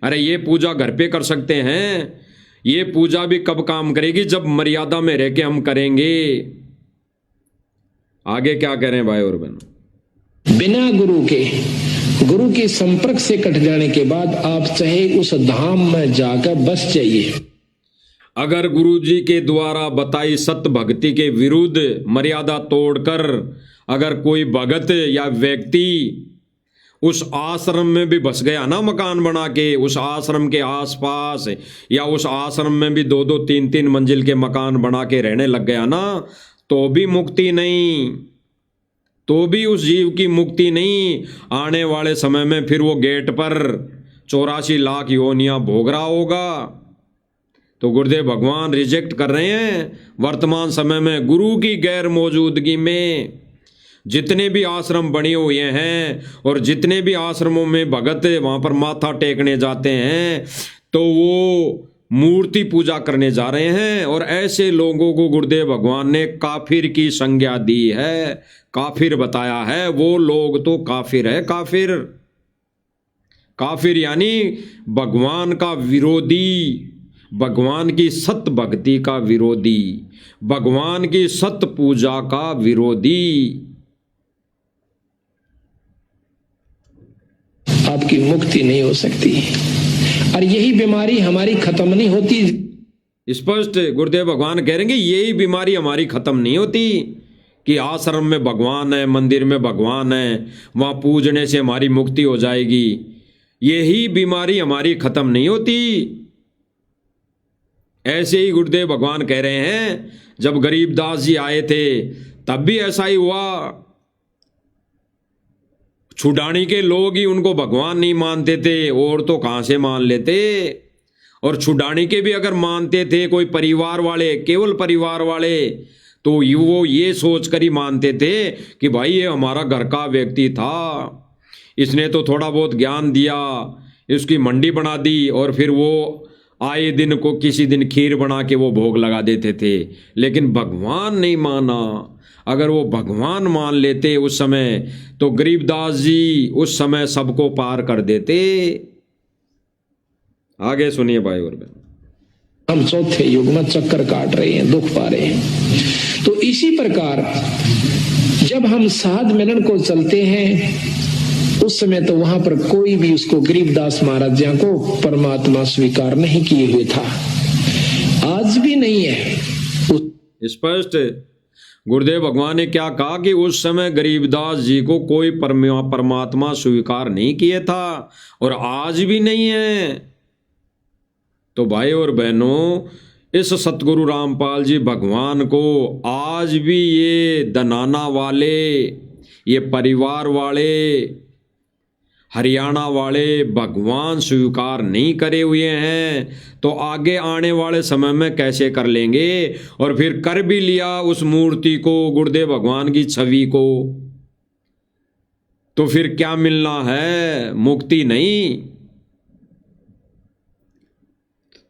Speaker 1: अरे ये पूजा घर पे कर सकते हैं, ये पूजा भी कब काम करेगी? जब मर्यादा में रह के हम करेंगे। आगे क्या कह रहे हैं भाई और बहनों?
Speaker 3: बिना गुरु के संपर्क से कट जाने के बाद आप चाहे उस धाम में जाकर बस जाइए।
Speaker 1: अगर गुरु जी के द्वारा बताई सत्य भक्ति के विरुद्ध मर्यादा तोड़कर अगर कोई भगत या व्यक्ति उस आश्रम में भी बस गया ना मकान बना के, उस आश्रम के आसपास या उस आश्रम में भी 2-2 3-3 मंजिल के मकान बना के रहने लग गया ना, तो भी मुक्ति नहीं, तो भी उस जीव की मुक्ति नहीं। आने वाले समय में फिर वो गेट पर 84 लाख योनियां भोग रहा होगा। तो गुरुदेव भगवान रिजेक्ट कर रहे हैं वर्तमान समय में गुरु की गैर मौजूदगी में जितने भी आश्रम बने हुए हैं और जितने भी आश्रमों में भगत वहां पर माथा टेकने जाते हैं तो वो मूर्ति पूजा करने जा रहे हैं। और ऐसे लोगों को गुरुदेव भगवान ने काफिर की संज्ञा दी है, काफिर बताया है। वो लोग तो काफिर है, काफिर, काफिर यानी भगवान का विरोधी, भगवान की सत भक्ति का विरोधी, भगवान की सत पूजा का विरोधी।
Speaker 3: आपकी मुक्ति नहीं हो सकती और यही बीमारी हमारी खत्म नहीं होती।
Speaker 1: स्पष्ट गुरुदेव भगवान कह रहे हैं यही बीमारी हमारी खत्म नहीं होती कि आश्रम में भगवान है, मंदिर में भगवान है, वहां पूजने से हमारी मुक्ति हो जाएगी। यही बीमारी हमारी खत्म नहीं होती। ऐसे ही गुरुदेव भगवान कह रहे हैं जब गरीबदास जी आए थे तब भी ऐसा ही हुआ। छुडानी के लोग ही उनको भगवान नहीं मानते थे, और तो कहां से मान लेते। और छुडानी के भी अगर मानते थे कोई परिवार वाले, केवल परिवार वाले, तो वो ये सोचकर ही मानते थे कि भाई ये हमारा घर का व्यक्ति था, इसने तो थोड़ा बहुत ज्ञान दिया, इसकी मंडी बना दी, और फिर वो आए दिन को किसी दिन खीर बना के वो भोग लगा देते थे। लेकिन भगवान नहीं माना। अगर वो भगवान मान लेते उस समय तो गरीबदास जी उस समय सबको पार कर देते। आगे सुनिए भाई और बहन।
Speaker 3: हम चौथे युग में चक्कर काट रहे हैं, दुख पा रहे हैं। तो इसी प्रकार जब हम साध मिलन को चलते हैं उस समय तो वहां पर कोई भी उसको गरीबदास महाराज जी को परमात्मा स्वीकार नहीं किए हुए था, आज भी नहीं है।
Speaker 1: स्पष्ट गुरुदेव भगवान ने क्या कहा कि उस समय गरीबदास जी को कोई परमात्मा स्वीकार नहीं किए था और आज भी नहीं है। तो भाई और बहनों, इस सतगुरु रामपाल जी भगवान को आज भी ये दनाना वाले, ये परिवार वाले, हरियाणा वाले भगवान स्वीकार नहीं करे हुए हैं, तो आगे आने वाले समय में कैसे कर लेंगे। और फिर कर भी लिया उस मूर्ति को, गुरुदेव भगवान की छवि को, तो फिर क्या मिलना है? मुक्ति नहीं।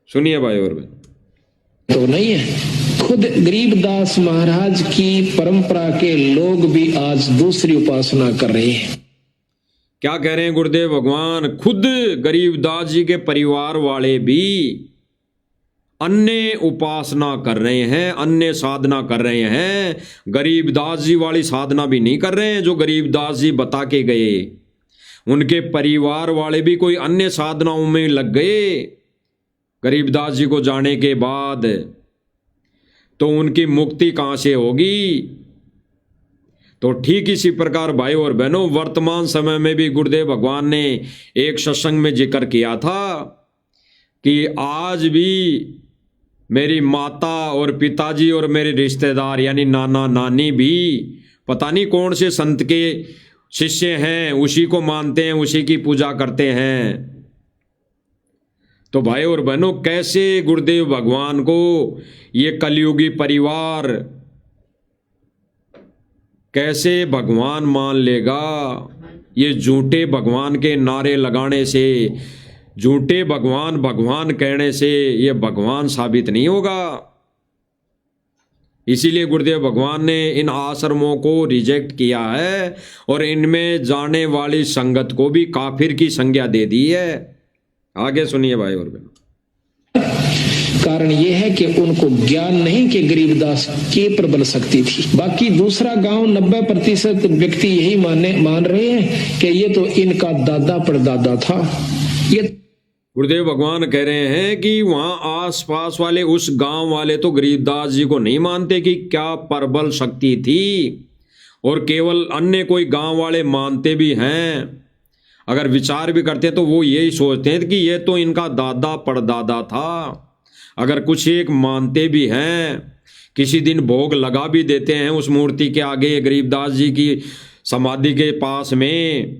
Speaker 1: सुनिए भाई और बहन।
Speaker 3: तो नहीं है। खुद गरीबदास महाराज की परंपरा के लोग भी आज दूसरी उपासना कर रहे हैं।
Speaker 1: क्या कह रहे हैं गुरुदेव भगवान? खुद गरीबदास जी के परिवार वाले भी अन्य उपासना कर रहे हैं, अन्य साधना कर रहे हैं। गरीबदास जी वाली साधना भी नहीं कर रहे हैं जो गरीबदास जी बता के गए। उनके परिवार वाले भी कोई अन्य साधनाओं में लग गए गरीबदास जी को जाने के बाद, तो उनकी मुक्ति कहां से होगी? तो ठीक इसी प्रकार भाई और बहनों, वर्तमान समय में भी गुरुदेव भगवान ने एक सत्संग में जिक्र किया था कि आज भी मेरी माता और पिताजी और मेरे रिश्तेदार यानी नाना नानी भी पता नहीं कौन से संत के शिष्य हैं, उसी को मानते हैं, उसी की पूजा करते हैं। तो भाई और बहनों, कैसे गुरुदेव भगवान को ये कलयुगी परिवार कैसे भगवान मान लेगा? ये झूठे भगवान के नारे लगाने से, झूठे भगवान भगवान कहने से ये भगवान साबित नहीं होगा। इसीलिए गुरुदेव भगवान ने इन आश्रमों को रिजेक्ट किया है और इनमें जाने वाली संगत को भी काफिर की संज्ञा दे दी है। आगे सुनिए भाई और बहनों।
Speaker 3: कारण यह है कि उनको ज्ञान नहीं कि गरीबदास के प्रबल शक्ति थी। बाकी दूसरा गांव 90% व्यक्ति यही मान रहे हैं कि ये तो इनका दादा परदादा था। ये
Speaker 1: गुरुदेव भगवान कह रहे हैं कि वहां आसपास वाले उस गांव वाले तो गरीबदास जी को नहीं मानते कि क्या प्रबल शक्ति थी, और केवल अन्य कोई गांव वाले मानते भी हैं। अगर विचार भी करते हैं तो वो यही सोचते हैं कि ये तो इनका दादा परदादा था। अगर कुछ एक मानते भी हैं, किसी दिन भोग लगा भी देते हैं उस मूर्ति के आगे, गरीबदास जी की समाधि के पास में,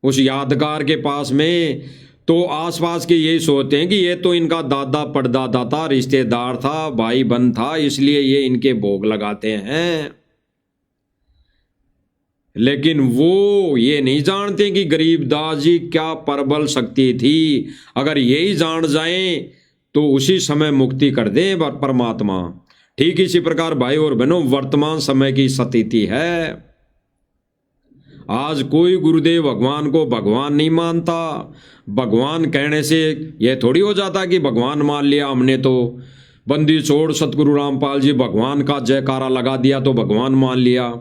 Speaker 1: उस यादगार के पास में, तो आसपास के यही सोचते हैं कि ये तो इनका दादा परदादा था, रिश्तेदार था, भाई बहन था, इसलिए ये इनके भोग लगाते हैं। लेकिन वो ये नहीं जानते कि गरीबदास जी क्या प्रबल शक्ति थी। अगर यही जान जाएं तो उसी समय मुक्ति कर दे परमात्मा। ठीक इसी प्रकार भाई और बहनों, वर्तमान समय की स्थिति है, आज कोई गुरुदेव भगवान को भगवान नहीं मानता। भगवान कहने से यह थोड़ी हो जाता कि भगवान मान लिया हमने, तो बंदी छोड़ सतगुरु रामपाल जी भगवान का जयकारा लगा दिया तो भगवान मान लिया।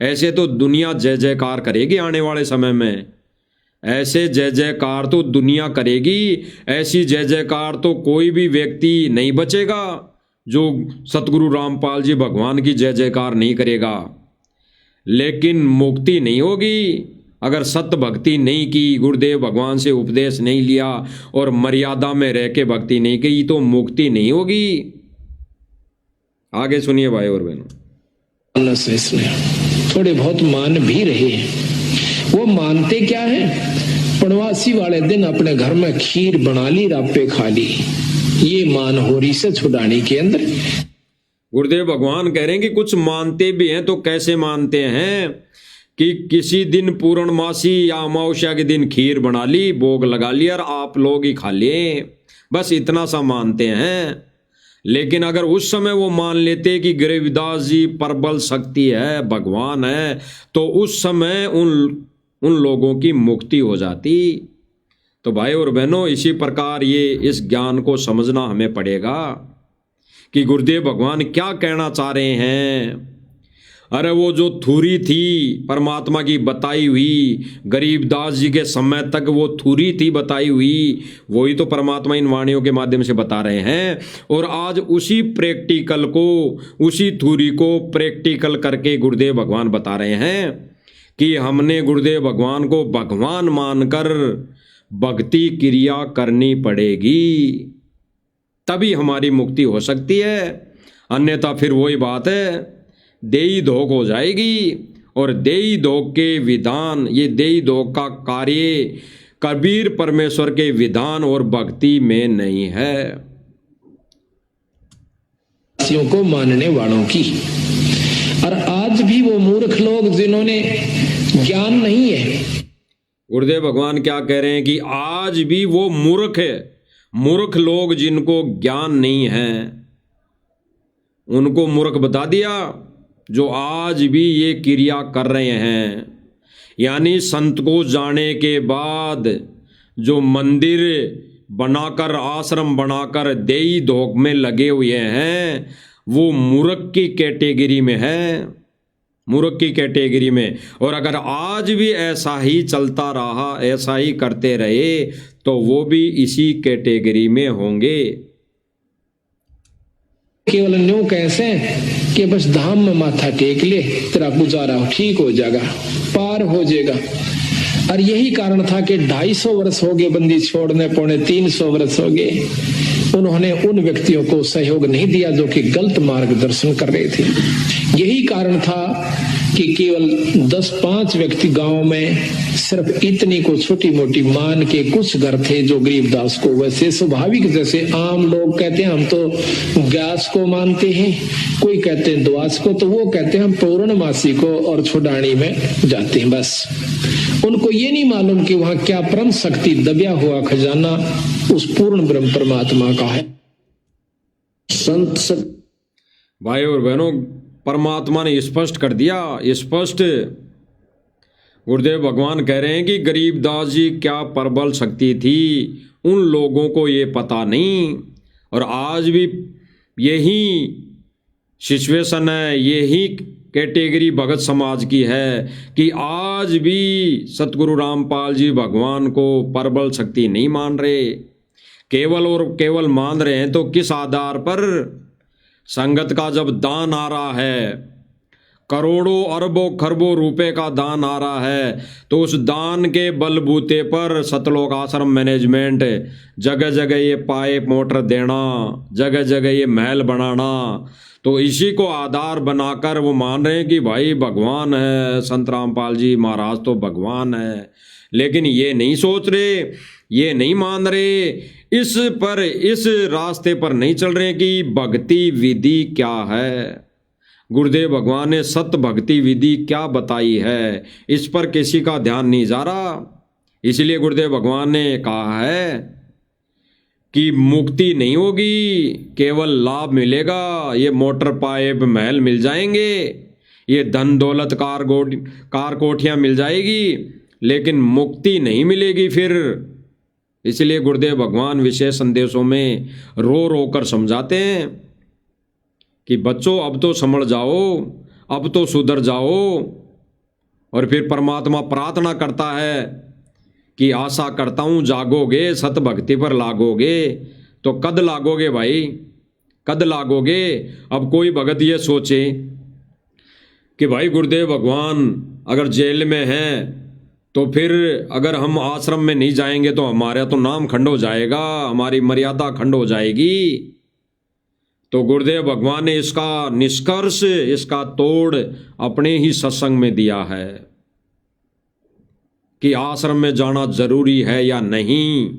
Speaker 1: ऐसे तो दुनिया जय जयकार करेगी आने वाले समय में, ऐसे जय जयकार तो दुनिया करेगी। ऐसी जय जयकार तो कोई भी व्यक्ति नहीं बचेगा जो सतगुरु रामपाल जी भगवान की जय जयकार नहीं करेगा। लेकिन मुक्ति नहीं होगी अगर सत्य भक्ति नहीं की, गुरुदेव भगवान से उपदेश नहीं लिया और मर्यादा में रह के भक्ति नहीं की, तो मुक्ति नहीं होगी। आगे सुनिए भाई और बहनों।
Speaker 3: थोड़े बहुत मान भी रहे हैं। वो मानते क्या है? पड़वासी वाले दिन अपने घर में खीर बना ली, रापे खा ली। ये मान हो रही से छुड़ाने के अंदर।
Speaker 1: गुरुदेव भगवान कह रहे हैं कि कुछ मानते भी हैं तो कैसे मानते हैं कि किसी दिन पूर्णमासी या अमावस्या के दिन खीर बना ली, भोग लगा लिया और आप लोग ही खा लिए, बस इतना सा मानते हैं। लेकिन अगर उस समय वो मान लेते कि गरीबदास जी प्रबल शक्ति है, भगवान है, तो उस समय उन लोगों की मुक्ति हो जाती। तो भाई और बहनों, इसी प्रकार ये इस ज्ञान को समझना हमें पड़ेगा कि गुरुदेव भगवान क्या कहना चाह रहे हैं। अरे वो जो थूरी थी परमात्मा की बताई हुई, गरीबदास जी के समय तक वो थूरी थी बताई हुई, वही तो परमात्मा इन वाणियों के माध्यम से बता रहे हैं। और आज उसी प्रैक्टिकल को, उसी थूरी को प्रैक्टिकल करके गुरुदेव भगवान बता रहे हैं कि हमने गुरुदेव भगवान को भगवान मानकर भक्ति क्रिया करनी पड़ेगी, तभी हमारी मुक्ति हो सकती है। अन्यथा फिर वही बात है, देई धोक हो जाएगी। और देई धोक के विधान, ये देई धोक का कार्य कबीर परमेश्वर के विधान और भक्ति में नहीं है।
Speaker 3: को मानने वालों की। और आज भी वो मूर्ख लोग जिन्होंने ज्ञान नहीं है,
Speaker 1: गुरुदेव भगवान क्या कह रहे हैं कि आज भी वो मूर्ख लोग जिनको ज्ञान नहीं है, उनको मूर्ख बता दिया, जो आज भी ये क्रिया कर रहे हैं। यानी संत को जाने के बाद जो मंदिर बनाकर, आश्रम बनाकर देई धोक में लगे हुए हैं, वो मूर्ख की कैटेगरी में है, मूर्ख की कैटेगरी में। और अगर आज भी ऐसा ही चलता रहा, ऐसा ही करते रहे, तो वो भी इसी कैटेगरी में होंगे।
Speaker 3: केवल न्यू कैसे कि बस धाम में माथा टेक ले, तेरा गुजारा ठीक हो जाएगा, पार हो जाएगा। और यही कारण था कि 250 वर्ष हो गए बंदी छोड़ने, 350 वर्ष हो गए, उन्होंने उन व्यक्तियों को सहयोग नहीं दिया जो कि गलत मार्गदर्शन कर रहे थे। यही कारण था कि केवल 10-5 व्यक्ति गांव में सिर्फ इतनी को छोटी मोटी मान के कुछ घर थे जो गरीबदास को, वैसे स्वाभाविक जैसे आम लोग कहते हैं हम तो व्यास को मानते हैं, कोई कहते हैं द्वास को, तो वो कहते हैं हम पूर्णमासी को और छुड़ानी में जाते हैं। बस उनको ये नहीं मालूम कि वहां क्या परम शक्ति, दबिया हुआ खजाना उस पूर्ण ब्रह्म परमात्मा का है।
Speaker 2: संत
Speaker 1: भाई और बहनों, परमात्मा ने स्पष्ट कर दिया, स्पष्ट गुरुदेव भगवान कह रहे हैं कि गरीबदास जी क्या प्रबल शक्ति थी, उन लोगों को ये पता नहीं। और आज भी यही सिचुएशन है, यही कैटेगरी भगत समाज की है कि आज भी सतगुरु रामपाल जी भगवान को प्रबल शक्ति नहीं मान रहे, केवल और केवल मान रहे हैं तो किस आधार पर? संगत का जब दान आ रहा है, करोड़ों अरबों खरबों रुपए का दान आ रहा है, तो उस दान के बलबूते पर सतलोक आश्रम मैनेजमेंट जगह जगह ये पाइप मोटर देना, जगह जगह ये महल बनाना, तो इसी को आधार बनाकर वो मान रहे हैं कि भाई भगवान है, संत रामपाल जी महाराज तो भगवान है। लेकिन ये नहीं सोच रहे, ये नहीं मान रहे, इस रास्ते पर नहीं चल रहे कि भक्ति विधि क्या है, गुरुदेव भगवान ने सत भक्ति विधि क्या बताई है, इस पर किसी का ध्यान नहीं जा रहा। इसलिए गुरुदेव भगवान ने कहा है कि मुक्ति नहीं होगी, केवल लाभ मिलेगा। ये मोटर पाइप महल मिल जाएंगे, ये धन दौलत कार कोठियां मिल जाएगी, लेकिन मुक्ति नहीं मिलेगी फिर। इसलिए गुरुदेव भगवान विशेष संदेशों में रो रो कर समझाते हैं कि बच्चों अब तो समझ जाओ, अब तो सुधर जाओ। और फिर परमात्मा प्रार्थना करता है कि आशा करता हूँ जागोगे, सत भक्ति पर लागोगे। तो कद लागोगे भाई, कद लागोगे? अब कोई भगत ये सोचे कि भाई गुरुदेव भगवान अगर जेल में हैं तो फिर अगर हम आश्रम में नहीं जाएंगे तो हमारा तो नाम खंड हो जाएगा, हमारी मर्यादा खंड हो जाएगी। तो गुरुदेव भगवान ने इसका निष्कर्ष, इसका तोड़ अपने ही सत्संग में दिया है कि आश्रम में जाना जरूरी है या नहीं।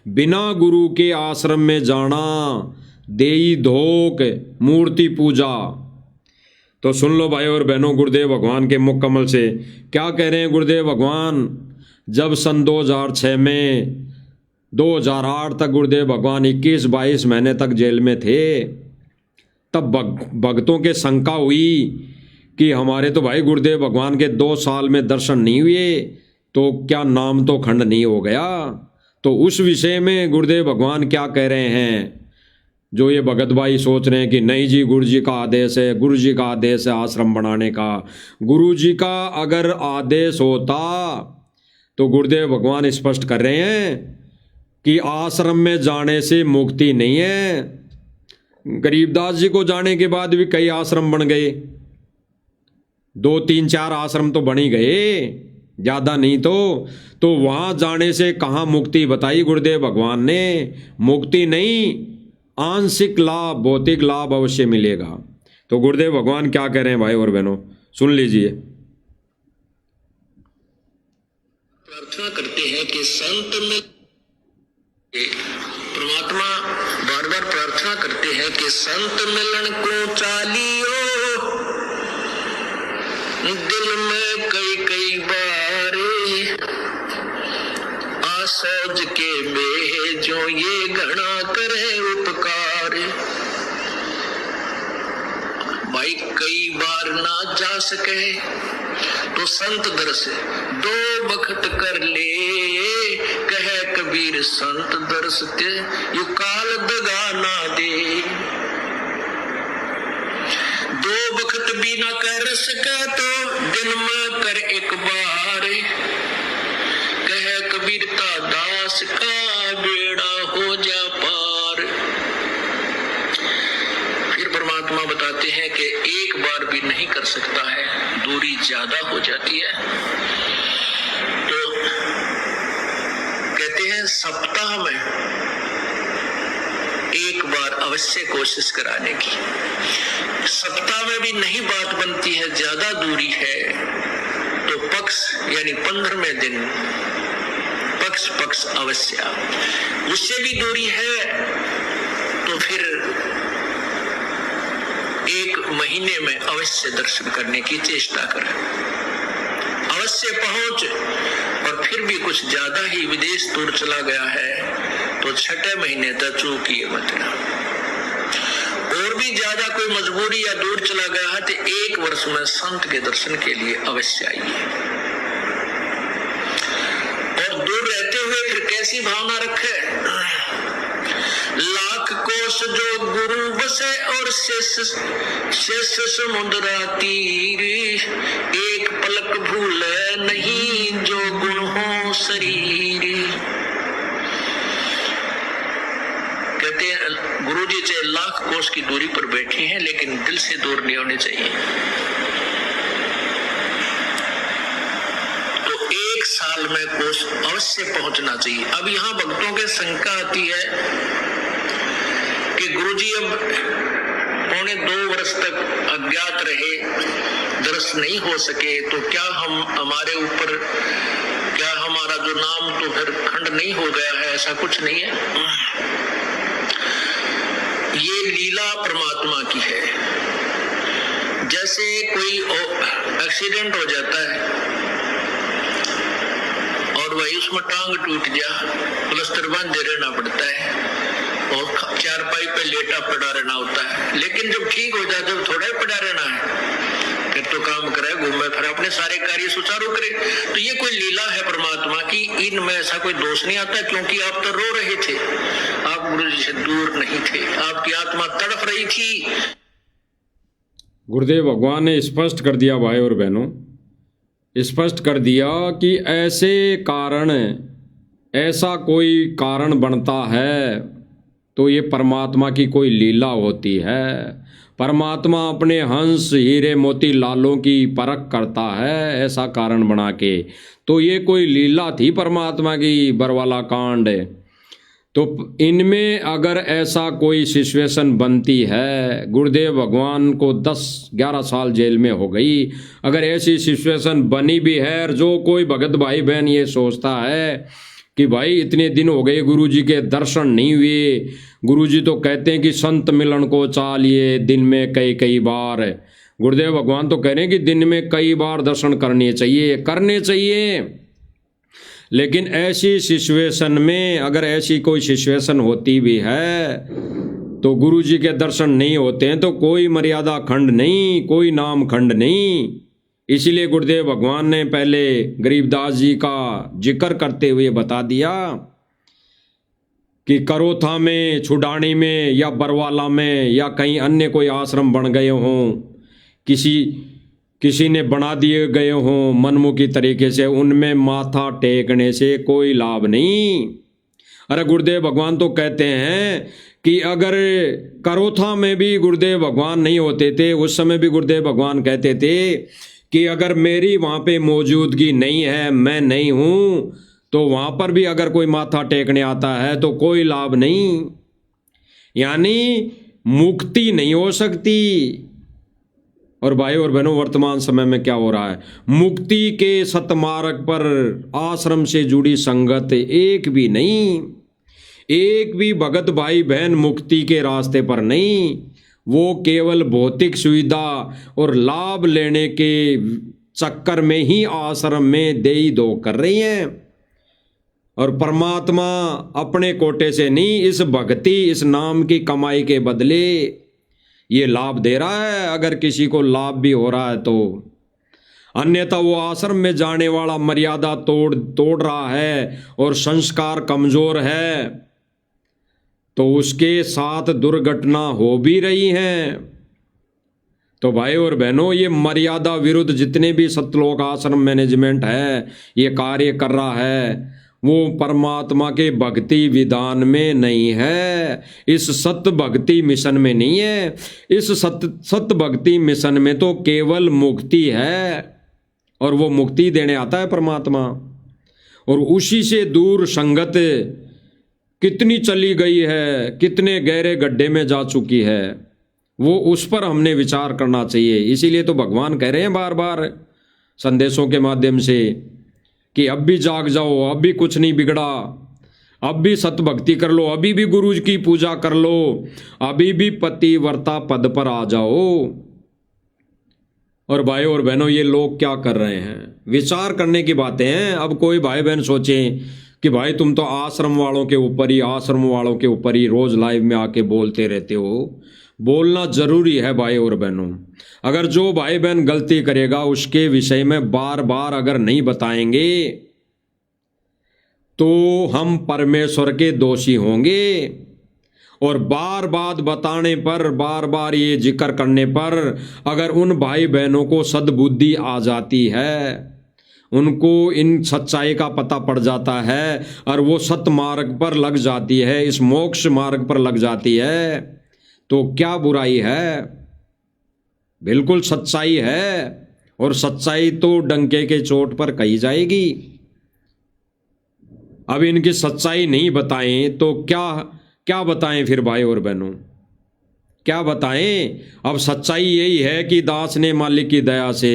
Speaker 1: बिना गुरु के आश्रम में जाना देई धोक मूर्ति पूजा। तो सुन लो भाई और बहनों, गुरुदेव भगवान के मुख कमल से क्या कह रहे हैं गुरुदेव भगवान। जब सन 2006 में 2008 तक गुरुदेव भगवान 21-22 महीने तक जेल में थे, तब भक्तों के शंका हुई कि हमारे तो भाई गुरुदेव भगवान के 2 साल में दर्शन नहीं हुए, तो क्या नाम तो खंड नहीं हो गया। तो उस विषय में गुरुदेव भगवान क्या कह रहे हैं, जो ये भगत भाई सोच रहे हैं कि नहीं जी गुरु जी का आदेश है, गुरु जी का आदेश है आश्रम बनाने का। गुरु जी का अगर आदेश होता तो गुरुदेव भगवान स्पष्ट कर रहे हैं कि आश्रम में जाने से मुक्ति नहीं है। गरीबदास जी को जाने के बाद भी कई आश्रम बन गए, 2, 3, 4 आश्रम तो बन ही गए, ज्यादा नहीं तो वहां जाने से कहाँ मुक्ति बताई गुरुदेव भगवान ने। मुक्ति नहीं, आंशिक लाभ, भौतिक लाभ अवश्य मिलेगा। तो गुरुदेव भगवान क्या कह रहे हैं भाई और बहनों, सुन लीजिए।
Speaker 2: प्रार्थना करते हैं कि संत में परमात्मा बार बार प्रार्थना करते हैं कि संत मिलन को चालियो, दिल में कई बार आसोज के में जो ये घना करे उपकार। भाई कई बार ना जा सके तो संत दर्श 2 बखत कर ले, कहे कबीर संत दर्श ते यू काल दगा ना दे। 2 बखत भी ना कर सके तो दिन में कर एक बार, कहे कबीरता दास का बेड़ा हो जा पार। फिर परमात्मा बताते हैं कि एक बार भी नहीं कर सकता है, दूरी ज्यादा हो जाती है। तो कहते हैं सप्ताह में एक बार अवश्य कोशिश कराने की। सप्ताह में भी नहीं बात बनती है, ज्यादा दूरी है, तो पक्ष यानी 15वें दिन पक्ष अवश्य। उससे भी दूरी है तो फिर 1 महीने में अवश्य दर्शन करने की चेष्टा करें, अवश्य पहुंच। और फिर भी कुछ ज्यादा ही विदेश दूर चला गया है तो 6ठे महीने तक चूकिए मत। और भी ज्यादा कोई मजबूरी या दूर चला गया है तो 1 वर्ष में संत के दर्शन के लिए अवश्य आइए। और दूर रहते हुए फिर कैसी भावना रखे, लाख कोस जो गुरु बसे और शेष समुद्रा तीर, एक पलक भूले नहीं जो गुण हो शरीर। कहते हैं गुरु जी चाहे लाख कोस की दूरी पर बैठे हैं लेकिन दिल से दूर नहीं होने चाहिए। में कोष अवश्य पहुंचना चाहिए। अब यहाँ भक्तों के शंका आती है कि गुरुजी अब पौने 2 वर्ष तक अज्ञात रहे, दर्शन नहीं हो सके, तो क्या हमारे ऊपर क्या हमारा जो नाम तो फिर खंड नहीं हो गया है? ऐसा कुछ नहीं है, ये लीला परमात्मा की है। जैसे कोई एक्सीडेंट हो जाता है और वही उसमें टांग टूट गया, प्लास्टर बांधे रहना पड़ता है और चारपाई पे लेटा पड़ा रहना होता है, लेकिन जब ठीक हो जाए जब थोड़ा ही पड़ा रहना है, फिर तो काम करे, घूमे फिर अपने सारे कार्य सुचारू करे। तो ये कोई लीला है परमात्मा की, इनमें ऐसा कोई दोष नहीं आता, क्योंकि आप तो रो रहे थे, आप गुरु जी से दूर नहीं थे, आपकी आत्मा तड़प रही थी।
Speaker 1: गुरुदेव भगवान ने स्पष्ट कर दिया भाई और बहनों, स्पष्ट कर दिया कि ऐसे कारण, ऐसा कोई कारण बनता है तो ये परमात्मा की कोई लीला होती है। परमात्मा अपने हंस हीरे मोती लालों की परख करता है ऐसा कारण बना के, तो ये कोई लीला थी परमात्मा की, बरवाला कांड। तो इनमें अगर ऐसा कोई सिचुएशन बनती है, गुरुदेव भगवान को 10-11 साल जेल में हो गई, अगर ऐसी सिचुएशन बनी भी है और जो कोई भगत भाई बहन ये सोचता है कि भाई इतने दिन हो गए गुरुजी के दर्शन नहीं हुए, गुरुजी तो कहते हैं कि संत मिलन को चालिए दिन में कई बार, गुरुदेव भगवान तो कह रहे हैं कि दिन में कई बार दर्शन करने चाहिए। लेकिन ऐसी सिचुएशन में अगर ऐसी कोई सिचुएशन होती भी है तो गुरुजी के दर्शन नहीं होते हैं तो कोई मर्यादा खंड नहीं, कोई नाम खंड नहीं। इसीलिए गुरुदेव भगवान ने पहले गरीबदास जी का जिक्र करते हुए बता दिया कि करोथा में, छुडानी में या बरवाला में या कहीं अन्य कोई आश्रम बन गए हों, किसी ने बना दिए गए हों मनमुखी तरीके से, उनमें माथा टेकने से कोई लाभ नहीं। अरे गुरुदेव भगवान तो कहते हैं कि अगर करोथा में भी गुरुदेव भगवान नहीं होते थे, उस समय भी गुरुदेव भगवान कहते थे कि अगर मेरी वहाँ पे मौजूदगी नहीं है, मैं नहीं हूँ, तो वहाँ पर भी अगर कोई माथा टेकने आता है तो कोई लाभ नहीं, यानी मुक्ति नहीं हो सकती। और भाई और बहनों, वर्तमान समय में क्या हो रहा है, मुक्ति के सतमार्ग पर आश्रम से जुड़ी संगत एक भी नहीं, एक भी भगत भाई बहन मुक्ति के रास्ते पर नहीं, वो केवल भौतिक सुविधा और लाभ लेने के चक्कर में ही आश्रम में देई दो कर रही हैं। और परमात्मा अपने कोटे से नहीं, इस भक्ति, इस नाम की कमाई के बदले ये लाभ दे रहा है, अगर किसी को लाभ भी हो रहा है तो। अन्यथा वो आश्रम में जाने वाला मर्यादा तोड़ रहा है और संस्कार कमजोर है तो उसके साथ दुर्घटना हो भी रही है। तो भाई और बहनों, ये मर्यादा विरुद्ध जितने भी सतलोक आश्रम मैनेजमेंट है ये कार्य कर रहा है, वो परमात्मा के भक्ति विधान में नहीं है, इस सत्य भक्ति मिशन में नहीं है। इस सत्य भक्ति मिशन में तो केवल मुक्ति है और वो मुक्ति देने आता है परमात्मा। और उसी से दूर संगत कितनी चली गई है, कितने गहरे गड्ढे में जा चुकी है, वो उस पर हमने विचार करना चाहिए। इसीलिए तो भगवान कह रहे हैं बार बार संदेशों के माध्यम से कि अब भी जाग जाओ, अब भी कुछ नहीं बिगड़ा, अब भी सत भक्ति कर लो, अभी भी गुरु की पूजा कर लो, अभी भी पतिव्रता पद पर आ जाओ। और भाई और बहनों, ये लोग क्या कर रहे हैं, विचार करने की बातें हैं। अब कोई भाई बहन सोचे कि भाई तुम तो आश्रम वालों के ऊपर ही रोज लाइव में आके बोलते रहते हो। बोलना जरूरी है भाई और बहनों। अगर जो भाई बहन गलती करेगा उसके विषय में बार बार अगर नहीं बताएंगे तो हम परमेश्वर के दोषी होंगे। और बार बार बताने पर, बार बार ये जिक्र करने पर अगर उन भाई बहनों को सद्बुद्धि आ जाती है, उनको इन सच्चाई का पता पड़ जाता है और वो सत मार्ग पर लग जाती है, इस मोक्ष मार्ग पर लग जाती है, तो क्या बुराई है? बिल्कुल सच्चाई है। और सच्चाई तो डंके के चोट पर कही जाएगी। अब इनकी सच्चाई नहीं बताएं तो क्या क्या बताएं फिर भाई और बहनों, क्या बताएं। अब सच्चाई यही है कि दास ने मालिक की दया से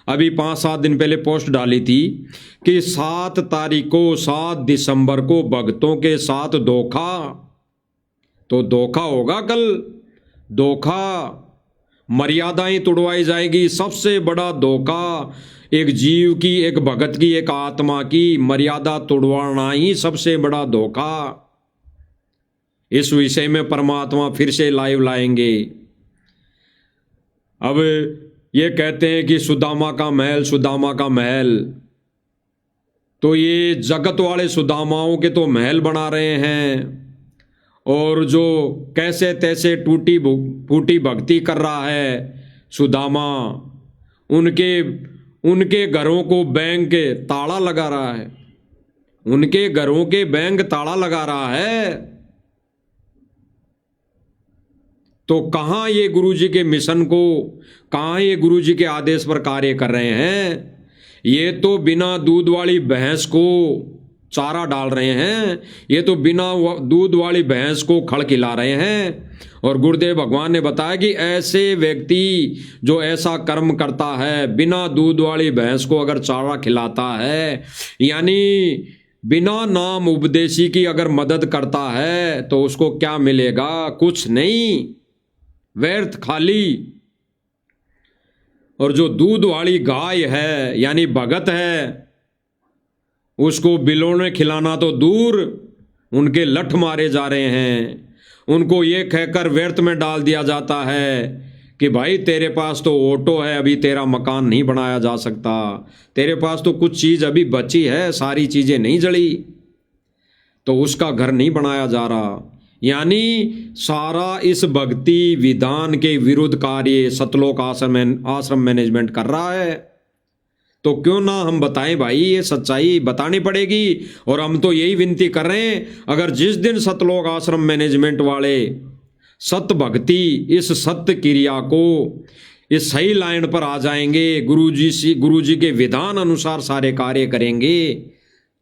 Speaker 1: अभी 5-7 दिन पहले पोस्ट डाली थी कि 7 तारीख को 7 दिसंबर को भक्तों के साथ धोखा, तो धोखा होगा कल, धोखा, मर्यादाएं तोड़वाई जाएगी। सबसे बड़ा धोखा एक जीव की, एक भगत की, एक आत्मा की मर्यादा तोड़वाना ही सबसे बड़ा धोखा। इस विषय में परमात्मा फिर से लाइव लाएंगे। अब ये कहते हैं कि सुदामा का महल, सुदामा का महल, तो ये जगत वाले सुदामाओं के तो महल बना रहे हैं, और जो कैसे तैसे टूटी फूटी भक्ति कर रहा है सुदामा, उनके घरों को बैंक ताला लगा रहा है, उनके घरों के बैंक ताला लगा रहा है। तो कहाँ ये गुरुजी के मिशन को, कहाँ ये गुरुजी के आदेश पर कार्य कर रहे हैं। ये तो बिना दूध वाली भैंस को चारा डाल रहे हैं, ये तो बिना दूध वाली भैंस को खड़ खिला रहे हैं। और गुरुदेव भगवान ने बताया कि ऐसे व्यक्ति जो ऐसा कर्म करता है, बिना दूध वाली भैंस को अगर चारा खिलाता है, यानी बिना नाम उपदेशी की अगर मदद करता है, तो उसको क्या मिलेगा? कुछ नहीं, व्यर्थ, खाली। और जो दूध वाली गाय है यानी भगत है, उसको बिलोने खिलाना तो दूर, उनके लठ मारे जा रहे हैं। उनको ये कहकर व्यर्थ में डाल दिया जाता है कि भाई तेरे पास तो ऑटो है, अभी तेरा मकान नहीं बनाया जा सकता, तेरे पास तो कुछ चीज़ अभी बची है, सारी चीज़ें नहीं जली, तो उसका घर नहीं बनाया जा रहा। यानी सारा इस भक्ति विधान के विरुद्ध कार्य सतलोक आश्रम मैनेजमेंट कर रहा है। तो क्यों ना हम बताएं भाई, ये सच्चाई बतानी पड़ेगी। और हम तो यही विनती कर रहे हैं, अगर जिस दिन सतलोक आश्रम मैनेजमेंट वाले सत भक्ति, इस सत्य क्रिया को इस सही लाइन पर आ जाएंगे, गुरुजी के विधान अनुसार सारे कार्य करेंगे,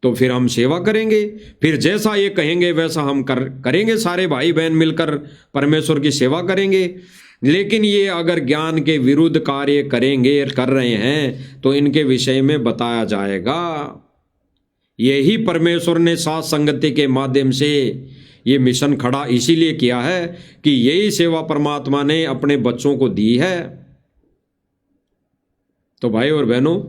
Speaker 1: तो फिर हम सेवा करेंगे। फिर जैसा ये कहेंगे वैसा हम करेंगे, सारे भाई बहन मिलकर परमेश्वर की सेवा करेंगे। लेकिन ये अगर ज्ञान के विरुद्ध कार्य करेंगे, कर रहे हैं, तो इनके विषय में बताया जाएगा। यही परमेश्वर ने साथ संगति के माध्यम से ये मिशन खड़ा इसीलिए किया है कि यही सेवा परमात्मा ने अपने बच्चों को दी है। तो भाई और बहनों,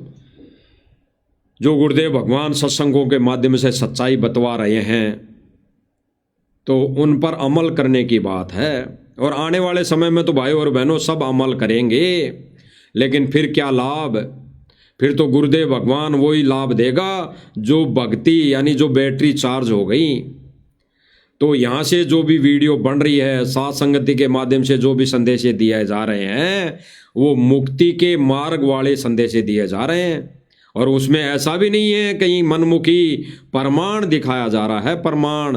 Speaker 1: जो गुरुदेव भगवान सत्संगों के माध्यम से सच्चाई बतवा रहे हैं, तो उन पर अमल करने की बात है। और आने वाले समय में तो भाई और बहनों सब अमल करेंगे, लेकिन फिर क्या लाभ? फिर तो गुरुदेव भगवान वही लाभ देगा जो भक्ति, यानी जो बैटरी चार्ज हो गई। तो यहाँ से जो भी वीडियो बन रही है, साथ संगति के माध्यम से जो भी संदेश दिए जा रहे हैं, वो मुक्ति के मार्ग वाले संदेश दिए जा रहे हैं। और उसमें ऐसा भी नहीं है कहीं मनमुखी प्रमाण दिखाया जा रहा है, प्रमाण।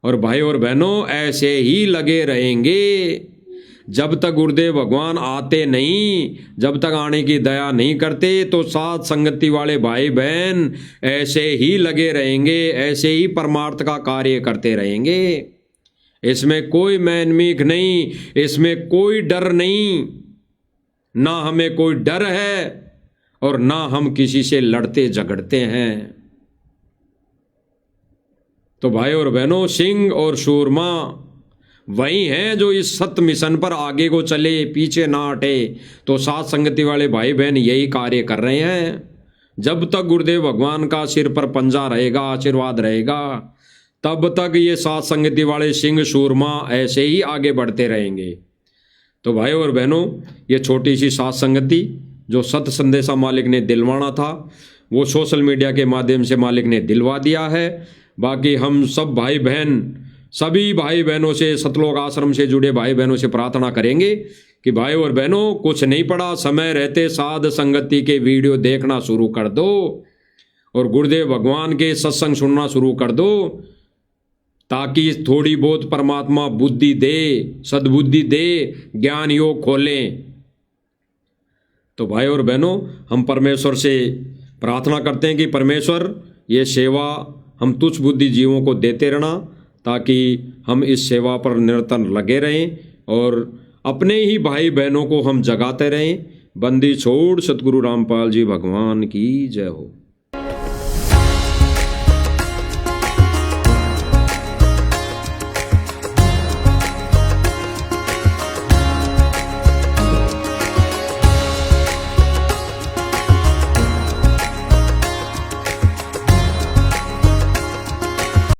Speaker 1: और भाई और बहनों, ऐसे ही लगे रहेंगे जब तक गुरुदेव भगवान आते नहीं, जब तक आने की दया नहीं करते, तो साथ संगति वाले भाई बहन ऐसे ही लगे रहेंगे, ऐसे ही परमार्थ का कार्य करते रहेंगे। इसमें कोई मैनमीक नहीं, इसमें कोई डर नहीं, ना हमें कोई डर है और ना हम किसी से लड़ते झगड़ते हैं। तो भाई और बहनों, सिंह और सूरमा वही हैं जो इस सत्य मिशन पर आगे को चले, पीछे ना हटे। तो साथ संगति वाले भाई बहन यही कार्य कर रहे हैं। जब तक गुरुदेव भगवान का सिर पर पंजा रहेगा, आशीर्वाद रहेगा, तब तक ये साथ संगति वाले सिंह सूरमा ऐसे ही आगे बढ़ते रहेंगे। तो भाई और बहनों, ये छोटी सी साथ संगति जो सत्य संदेशा मालिक ने दिलवाना था, वो सोशल मीडिया के माध्यम से मालिक ने दिलवा दिया है। बाकी हम सब भाई बहन, सभी भाई बहनों से, सतलोक आश्रम से जुड़े भाई बहनों से प्रार्थना करेंगे कि भाई और बहनों, कुछ नहीं पड़ा, समय रहते साध संगति के वीडियो देखना शुरू कर दो और गुरुदेव भगवान के सत्संग सुनना शुरू कर दो, ताकि थोड़ी बहुत परमात्मा बुद्धि दे, सद्बुद्धि दे, ज्ञान योग खोलें। तो भाई और बहनों, हम परमेश्वर से प्रार्थना करते हैं कि परमेश्वर ये सेवा हम तुच्छ बुद्धि जीवों को देते रहना, ताकि हम इस सेवा पर निरंतर लगे रहें और अपने ही भाई बहनों को हम जगाते रहें। बंदी छोड़ सतगुरु रामपाल जी भगवान की जय हो।